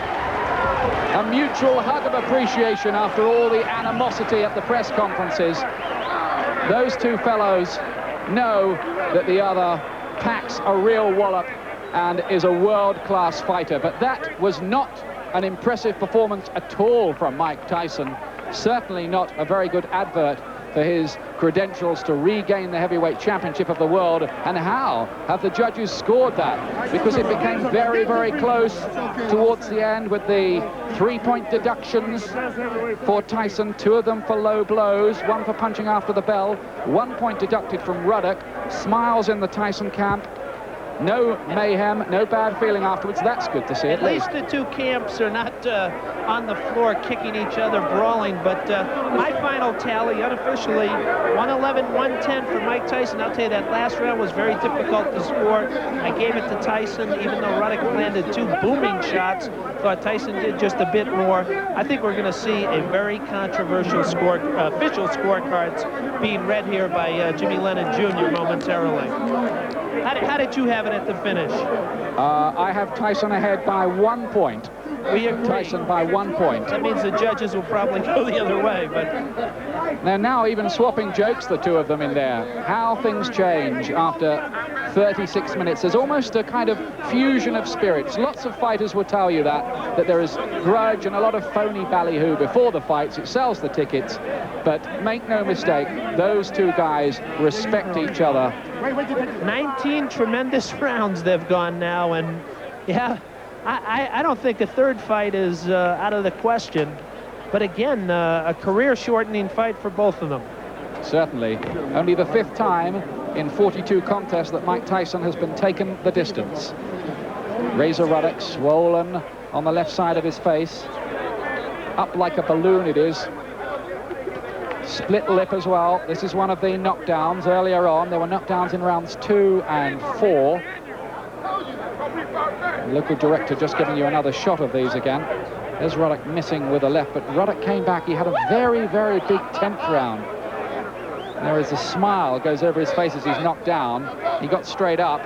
a mutual hug of appreciation after all the animosity at the press conferences. Those two fellows know that the other packs a real wallop and is a world-class fighter. But that was not an impressive performance at all from Mike Tyson. Certainly not a very good advert for his credentials to regain the heavyweight championship of the world. And how have the judges scored that? Because it became very, very close towards the end with the 3-point deductions for Tyson, 2 of them for low blows, 1 for punching after the bell, 1 point deducted from Ruddock. Smiles in the Tyson camp. No mayhem, no bad feeling afterwards. That's good to see, at least. The two camps are not on the floor kicking each other, brawling. But my final tally, unofficially, 111-110 for Mike Tyson. I'll tell you, that last round was very difficult to score. I gave it to Tyson, even though Ruddock landed 2 booming shots. Thought Tyson did just a bit more. I think we're going to see a very controversial official scorecards being read here by Jimmy Lennon Jr. momentarily. How did you have it at the finish? I have Tyson ahead by 1 point. We agree. Tyson by 1 point. That means the judges will probably go the other way, but... They're now even swapping jokes, the two of them in there. How things change after 36 minutes. There's almost a kind of fusion of spirits. Lots of fighters will tell you that there is grudge and a lot of phony ballyhoo before the fights. It sells the tickets. But make no mistake, those two guys respect each other. 19 tremendous rounds they've gone now, and yeah, I don't think a third fight is out of the question. But again, a career-shortening fight for both of them. Certainly. Only the 5th time in 42 contests that Mike Tyson has been taken the distance. Razor Ruddock, swollen on the left side of his face. Up like a balloon it is. Split lip as well. This is one of the knockdowns earlier on. There were knockdowns in rounds 2 and 4. The local director just giving you another shot of these again. There's Ruddock missing with the left, but Ruddock came back. He had a very, very big 10th round. And there is a smile goes over his face as he's knocked down. He got straight up,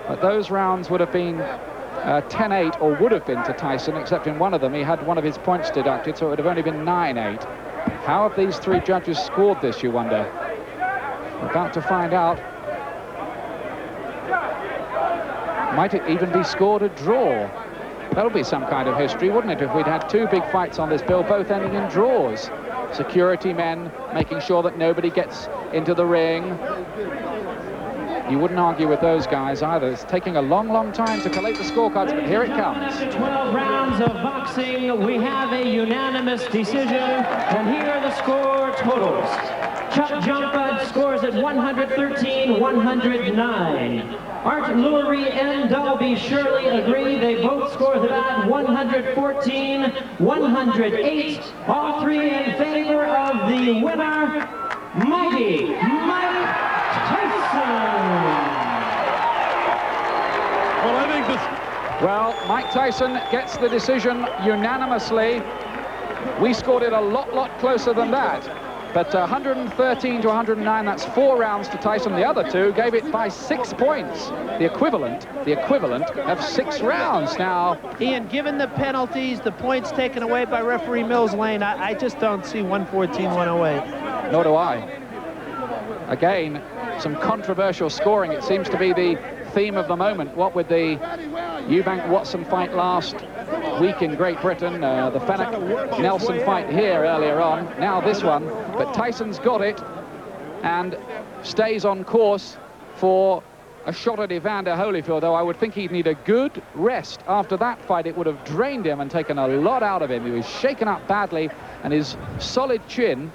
but those rounds would have been 10-8, or would have been to Tyson, except in one of them he had one of his points deducted, so it would have only been 9-8. How have these 3 judges scored this, you wonder? We're about to find out. Might it even be scored a draw? That'll be some kind of history, wouldn't it, if we'd had 2 big fights on this bill, both ending in draws. Security men making sure that nobody gets into the ring. You wouldn't argue with those guys either. It's taking a long, long time to collate the scorecards, but here it comes. After 12 rounds of boxing, we have a unanimous decision, and here are the score totals. Chuck Johnford scores at 113-109. Art Lurie and Dalby Shirley agree. They both scored about 114-108. All 3 in favor of the winner, Mighty Mike Tyson. Well, I think this... Well, Mike Tyson gets the decision unanimously. We scored it a lot closer than that. But 113 to 109, that's 4 rounds to Tyson. The other two gave it by 6 points. The equivalent of 6 rounds. Now, Ian, given the penalties, the points taken away by referee Mills Lane, I just don't see 114-108. Nor do I. Again, some controversial scoring. It seems to be the theme of the moment. What with the Eubank-Watson fight last week in Great Britain, the Fenwick-Nelson fight here earlier on, now this one. But Tyson's got it and stays on course for a shot at Evander Holyfield, though I would think he'd need a good rest after that fight. It would have drained him and taken a lot out of him. He was shaken up badly, and his solid chin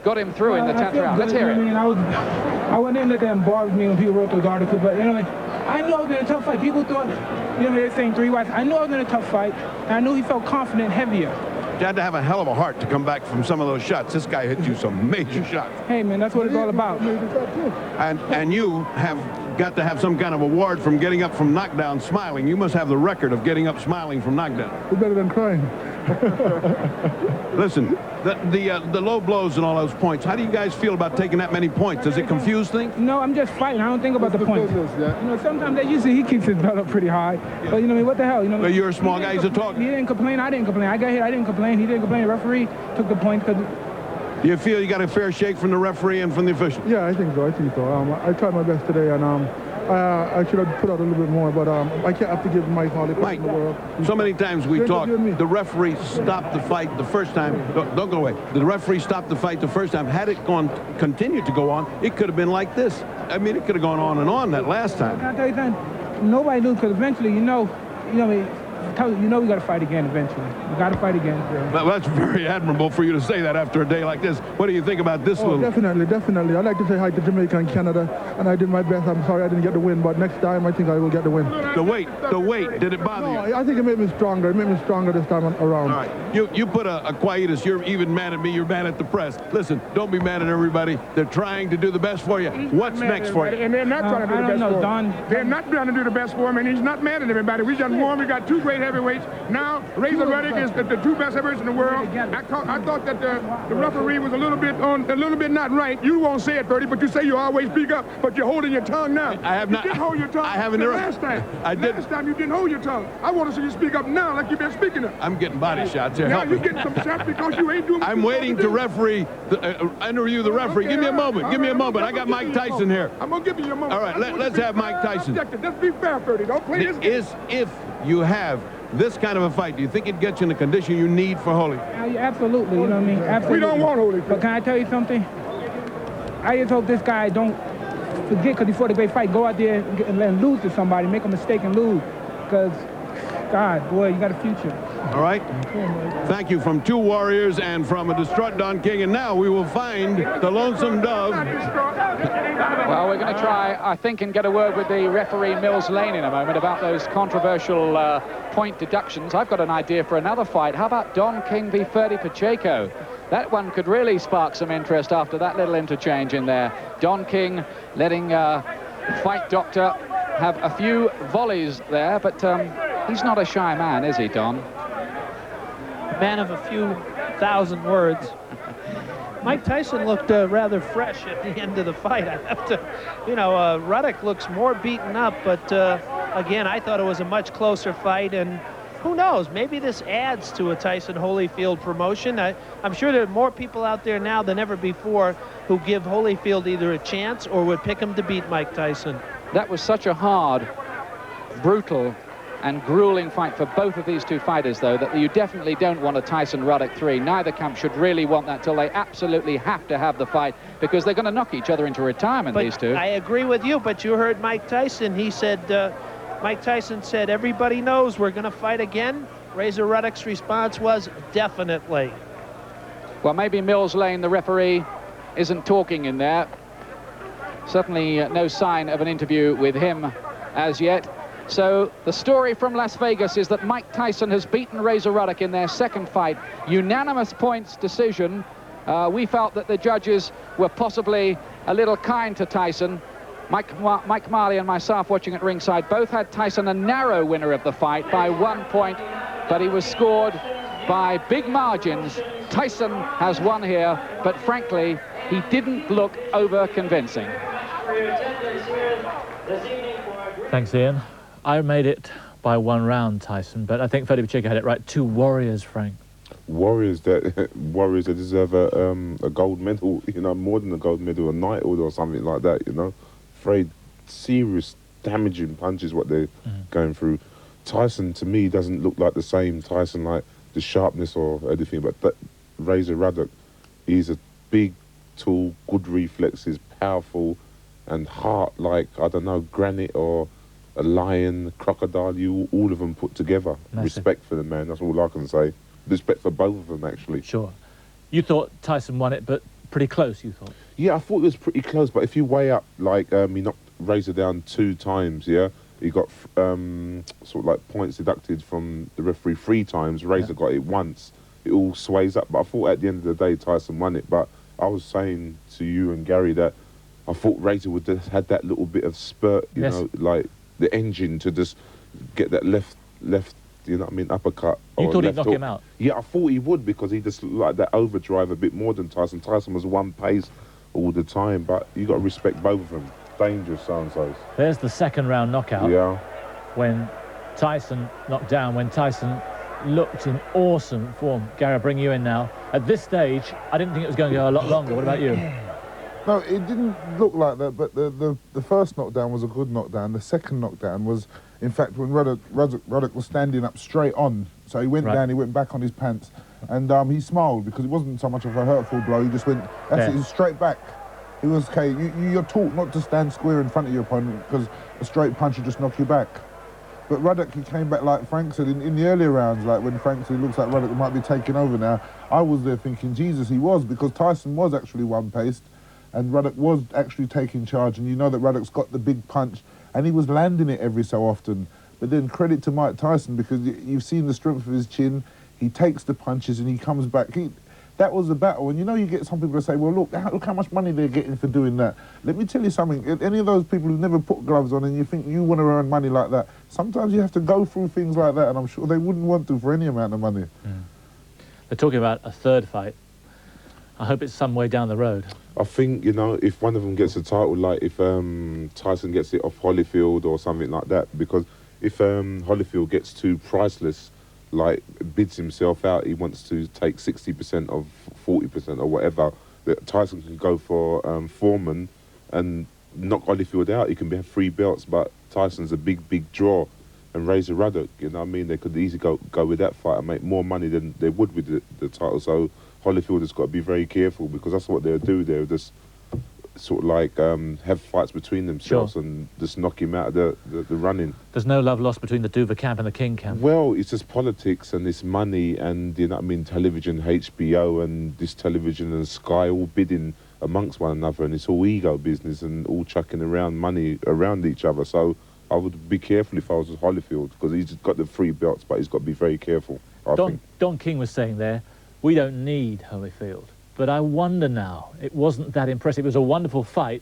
got him through in the 10th round. Let's hear it. I went in let them bother me when people wrote those articles, but I knew I was in a tough fight. People thought, they're saying 3 whites. I knew I was in a tough fight, and I knew he felt confident, heavier. You had to have a hell of a heart to come back from some of those shots. This guy hit you some major shots. Hey, man, that's what it's all about. And you have got to have some kind of award from getting up from knockdown smiling. You must have the record of getting up smiling from knockdown. It's better than crying. Listen, the low blows and all those points, how do you guys feel about taking that many points? Does it confuse things? No, I'm just fighting. I don't think about the points. Sometimes you see he keeps his belt up pretty high. Yeah. But, what the hell? But you're a small guy, he's a talker. He didn't complain, I didn't complain. I got hit, I didn't complain. He didn't complain. The referee took the point because... Do you feel you got a fair shake from the referee and from the officials? Yeah, I think so. I tried my best today, and I should have put out a little bit more, but I can't have to give Mike all the credit in the world. So many times we talk, the referee stopped the fight the first time. Don't go away. The referee stopped the fight the first time. Had it continued to go on, it could have been like this. I mean, it could have gone on and on that last time. Can I tell you something? Nobody knew, because eventually, we got to fight again eventually. We got to fight again. Yeah. Well, that's very admirable for you to say that after a day like this. What do you think about this little... Definitely. I'd like to say hi to Jamaica and Canada, and I did my best. I'm sorry I didn't get the win, but next time I think I will get the win. The weight, did it bother you? I think it made me stronger. It made me stronger this time around. All right. You put a quietus. You're even mad at me. You're mad at the press. Listen, don't be mad at everybody. They're trying to do the best for you. What's next for you? And they're not trying to do the best for him. They're not trying to do the best for him, and he's not mad at everybody. We just won. We got 2 great heavyweights. Now, Razor Ruddock is the 2 best heavyweights in the world. I thought that the referee was a little bit not right. You won't say it, Bertie, but you say you always speak up, but you're holding your tongue now. I have not. You didn't hold your tongue. I haven't. Last time. I did. Last time you didn't hold your tongue. I want to see you speak up now, like you've been speaking up. I'm getting body shots here. Now Help you're me. getting some shots because you ain't doing. I'm waiting to referee. Interview the referee. Okay, give me a moment. Give me a moment. I got Mike Tyson here. I'm gonna give you a moment. All right. Let's have Mike Tyson. Let's be fair, Bertie. Don't play this game. If you have this kind of a fight, do you think it gets you in the condition you need for Holy? Absolutely, you know what I mean? Absolutely. We don't want Holy. But can I tell you something? I just hope this guy don't forget, because before the great fight, go out there and let him lose to somebody, make a mistake and lose. Because, God, boy, you got a future. All right. Thank you from 2 warriors and from a distraught Don King. And now we will find the Lonesome Dove. Well, we're going to try, I think, and get a word with the referee Mills Lane in a moment about those controversial point deductions. I've got an idea for another fight. How about Don King v. Ferdy Pacheco? That one could really spark some interest after that little interchange in there. Don King letting fight doctor have a few volleys there, but he's not a shy man, is he, Don? Man of a few thousand words. Mike Tyson looked rather fresh at the end of the fight. I have to, Ruddock looks more beaten up, but again, I thought it was a much closer fight, and who knows, maybe this adds to a Tyson Holyfield promotion. I'm sure there are more people out there now than ever before who give Holyfield either a chance or would pick him to beat Mike Tyson. That was such a hard, brutal, and grueling fight for both of these 2 fighters, though, that you definitely don't want a Tyson-Ruddock 3. Neither camp should really want that till they absolutely have to have the fight, because they're going to knock each other into retirement, but these 2. I agree with you, but you heard Mike Tyson. He said, Mike Tyson said, everybody knows we're going to fight again. Razor Ruddock's response was, definitely. Well, maybe Mills Lane, the referee, isn't talking in there. Certainly no sign of an interview with him as yet. So the story from Las Vegas is that Mike Tyson has beaten Razor Ruddock in their 2nd fight. Unanimous points decision. We felt that the judges were possibly a little kind to Tyson. Mike Marley and myself, watching at ringside, both had Tyson a narrow winner of the fight by 1 point, but he was scored by big margins. Tyson has won here, but frankly, he didn't look over-convincing. Thanks, Ian. I made it by 1 round, Tyson, but I think Freddie Pacheco had it right. 2 warriors, Frank. Warriors that deserve a gold medal, you know, more than a gold medal, a knighthood or something like that, you know. Afraid serious damaging punches what they're going through. Tyson, to me, doesn't look like the same Tyson, like the sharpness or anything, but that Razor Ruddock, he's a big, tall, good reflexes, powerful, and heart like, I don't know, granite or a lion, crocodile, all of them put together. Massive. Respect for the man, that's all I can say. Respect for both of them, actually. Sure. You thought Tyson won it, but pretty close, you thought? Yeah, I thought it was pretty close, but if you weigh up, like, he knocked Razor down 2 times, yeah? He got sort of like points deducted from the referee 3 times. Razor got it once. It all sways up. But I thought at the end of the day, Tyson won it. But I was saying to you and Gary that I thought Razor would have had that little bit of spurt, you know, like the engine to just get that left, you know what I mean, uppercut. You thought he'd knock him out? Yeah, I thought he would because he just looked like that overdrive a bit more than Tyson. Tyson was one pace all the time, but you got to respect both of them. Dangerous so-and-sos. There's the 2nd round knockout. Yeah. When Tyson knocked down, when Tyson looked in awesome form. Gary, I'll bring you in now. At this stage, I didn't think it was going to go a lot longer. What about you? No, it didn't look like that, but the first knockdown was a good knockdown. The second knockdown was, in fact, when Ruddock was standing up straight on. So he went down, he went back on his pants, and he smiled because it wasn't so much of a hurtful blow. He just went, that's it, he was straight back. It was okay. You're taught not to stand square in front of your opponent because a straight punch will just knock you back. But Ruddock, he came back like Frank said in the earlier rounds, like when Frank said it looks like Ruddock might be taking over now. I was there thinking, Jesus, he was, because Tyson was actually one-paced and Ruddock was actually taking charge. And you know that Ruddock's got the big punch and he was landing it every so often. But then credit to Mike Tyson because you've seen the strength of his chin. He takes the punches and he comes back. That was a battle, and you know you get some people that say, well, look how much money they're getting for doing that. Let me tell you something, any of those people who never put gloves on and you think you want to earn money like that, sometimes you have to go through things like that, and I'm sure they wouldn't want to for any amount of money. They're talking about a 3rd fight. I hope it's some way down the road. I think, you know, if one of them gets a title, like if Tyson gets it off Holyfield or something like that, because if Holyfield gets too priceless, like bids himself out, he wants to take 60% of 40% or whatever, that Tyson can go for Foreman and knock Holyfield out. He can have 3 belts, but Tyson's a big draw. And Razor Ruddock, you know what I mean, they could easily go with that fight and make more money than they would with the title. So Holyfield has got to be very careful because that's what they'll do. They'll just sort of like have fights between themselves and just knock him out of the running. There's no love lost between the Duva camp and the King camp? Well, it's just politics and this money and, you know what I mean, television, HBO and this television and Sky all bidding amongst one another, and it's all ego business and all chucking around money around each other. So I would be careful if I was Holyfield because he's got the 3 belts, but he's got to be very careful, I think. Don King was saying there, we don't need Holyfield. But I wonder now, it wasn't that impressive. It was a wonderful fight,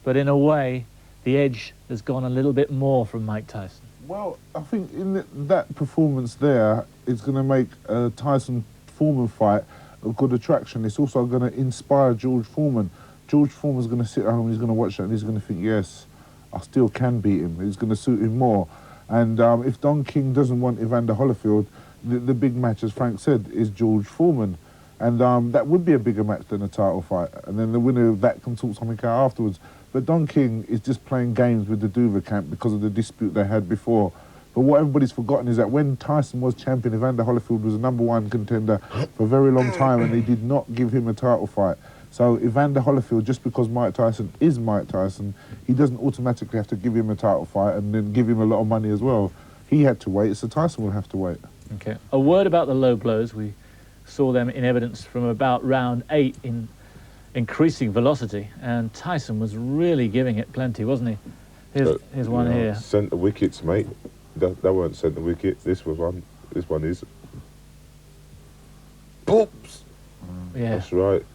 but in a way, the edge has gone a little bit more from Mike Tyson. Well, I think in that performance there, it's going to make a Tyson-Foreman fight a good attraction. It's also going to inspire George Foreman. George Foreman's going to sit at home and he's going to watch that and he's going to think, yes, I still can beat him. It's going to suit him more. And if Don King doesn't want Evander Holyfield, the big match, as Frank said, is George Foreman. And that would be a bigger match than a title fight. And then the winner of that can sort something out afterwards. But Don King is just playing games with the Duva camp because of the dispute they had before. But what everybody's forgotten is that when Tyson was champion, Evander Holyfield was a #1 contender for a very long time, and they did not give him a title fight. So Evander Holyfield, just because Mike Tyson is Mike Tyson, he doesn't automatically have to give him a title fight and then give him a lot of money as well. He had to wait, so Tyson will have to wait. Okay. A word about the low blows. We saw them in evidence from about round 8 in increasing velocity, and Tyson was really giving it plenty, wasn't he? Here's one here. Centre wickets, mate. That weren't centre wicket. This was one. This one is. Poops. Yeah. That's right.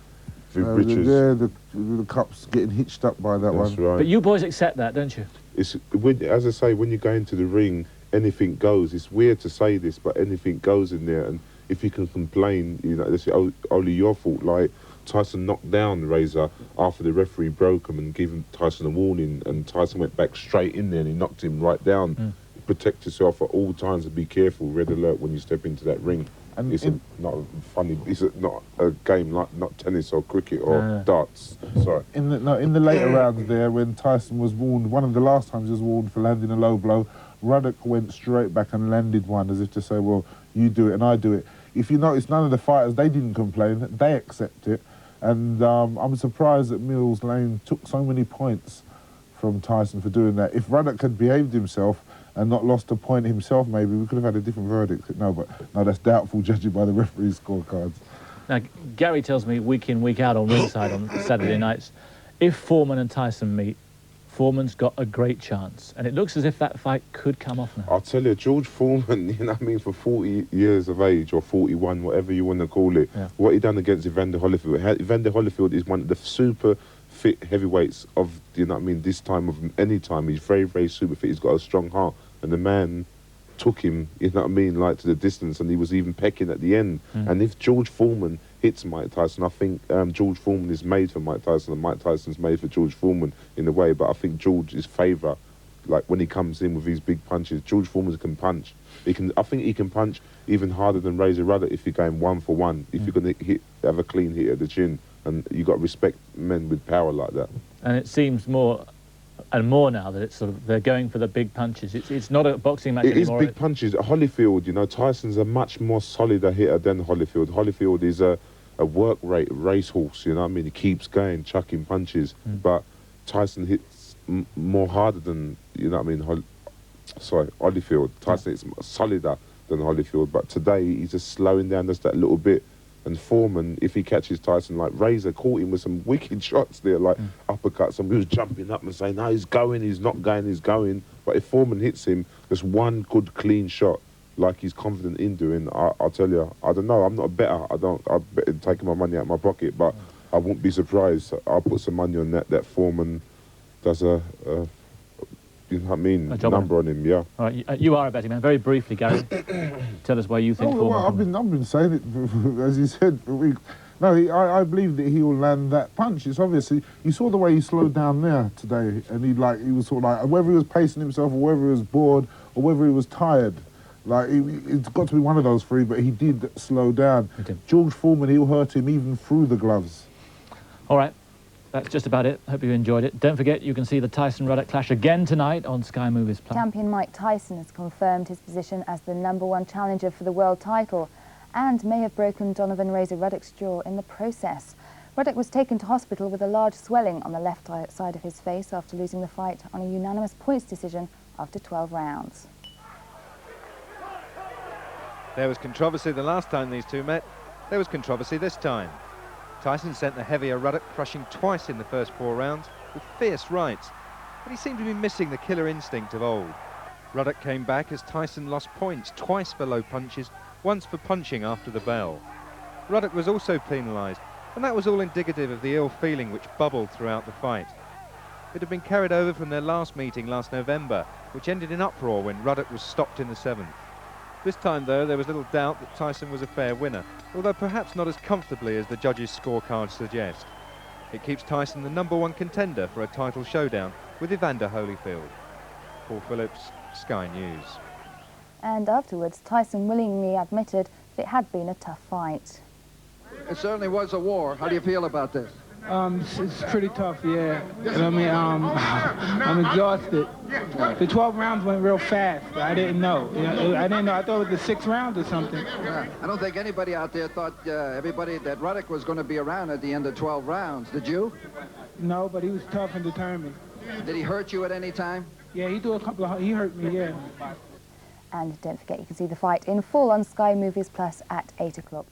Bridges. The cup's getting hitched up by that one. That's right. But you boys accept that, don't you? It's as I say, when you go into the ring, anything goes. It's weird to say this, but anything goes in there, and if you can complain, you know, it's only your fault. Like, Tyson knocked down Razor after the referee broke him and gave Tyson a warning, and Tyson went back straight in there and he knocked him right down. Protect yourself at all times and be careful. Red alert when you step into that ring. And it's not funny. It's not a game like not tennis or cricket or darts. Sorry. In the later rounds there, when Tyson was warned, one of the last times he was warned for landing a low blow, Ruddock went straight back and landed one as if to say, well, you do it and I do it. If you notice, none of the fighters, they didn't complain. They accept it. And I'm surprised that Mills Lane took so many points from Tyson for doing that. If Ruddock had behaved himself and not lost a point himself, maybe we could have had a different verdict. No, that's doubtful, judging by the referee's scorecards. Now, Gary tells me week in, week out on ringside on Saturday nights, if Foreman and Tyson meet, Foreman's got a great chance. And it looks as if that fight could come off now. I'll tell you, George Foreman, you know what I mean, for 40 years of age, or 41, whatever you want to call it, what he done against Evander Holyfield. Evander Holyfield is one of the super fit heavyweights of, you know what I mean, this time of any time. He's very, very super fit. He's got a strong heart. And the man took him, you know what I mean, like to the distance, and he was even pecking at the end. And if George Foreman hits Mike Tyson, I think George Foreman is made for Mike Tyson, and Mike Tyson's made for George Foreman in a way. But I think George is favourite, like when he comes in with his big punches. George Foreman can punch. I think he can punch even harder than Razor Ruddock if you're going 1 for 1. If you're going to have a clean hit at the chin, and you got to respect men with power like that. And it seems more and more now that it's sort of, they're going for the big punches. It's not a boxing match anymore. It is big punches. Holyfield, you know, Tyson's a much more solid hitter than Holyfield. Holyfield is a work rate racehorse, you know what I mean? He keeps going, chucking punches. But Tyson hits more harder than, you know what I mean, Holyfield. Tyson is solider than Holyfield. But today, he's just slowing down just that little bit. And Foreman, if he catches Tyson, like Razor caught him with some wicked shots there, like uppercuts, and he was jumping up and saying, no, he's going, he's not going, he's going. But if Foreman hits him, just one good clean shot, like he's confident in doing, I'll tell you, I don't know, I'm not a better, I'm taking my money out of my pocket, but I won't be surprised. I'll put some money on that Foreman does a you know what I mean, number on him, yeah. All right, you are a betting man. Very briefly, Gary, tell us why you think Foreman... I've been saying it, as you said, for weeks. No, I believe that he will land that punch. It's obviously, you saw the way he slowed down there today, and he was sort of like, whether he was pacing himself, or whether he was bored, or whether he was tired, like, it's got to be one of those three, but he did slow down. George Foreman, he'll hurt him even through the gloves. All right. That's just about it. Hope you enjoyed it. Don't forget, you can see the Tyson-Ruddock clash again tonight on Sky Movies Plus. Champion Mike Tyson has confirmed his position as the #1 challenger for the world title and may have broken Donovan Razor Ruddock's jaw in the process. Ruddock was taken to hospital with a large swelling on the left side of his face after losing the fight on a unanimous points decision after 12 rounds. There was controversy the last time these two met. There was controversy this time. Tyson sent the heavier Ruddock crushing twice in the first 4 rounds with fierce rights, but he seemed to be missing the killer instinct of old. Ruddock came back as Tyson lost points, twice for low punches, once for punching after the bell. Ruddock was also penalised, and that was all indicative of the ill feeling which bubbled throughout the fight. It had been carried over from their last meeting last November, which ended in uproar when Ruddock was stopped in the 7th. This time, though, there was little doubt that Tyson was a fair winner, although perhaps not as comfortably as the judges' scorecards suggest. It keeps Tyson the #1 contender for a title showdown with Evander Holyfield. Paul Phillips, Sky News. And afterwards, Tyson willingly admitted that it had been a tough fight. It certainly was a war. How do you feel about this? It's pretty tough, yeah. And I mean, I'm exhausted. The 12 rounds went real fast. I didn't know. I didn't know. I thought it was the 6th round or something. Yeah. I don't think anybody out there thought everybody that Ruddock was going to be around at the end of 12 rounds. Did you? No, but he was tough and determined. Did he hurt you at any time? Yeah, he hurt me, yeah. And don't forget, you can see the fight in full on Sky Movies Plus at 8 o'clock.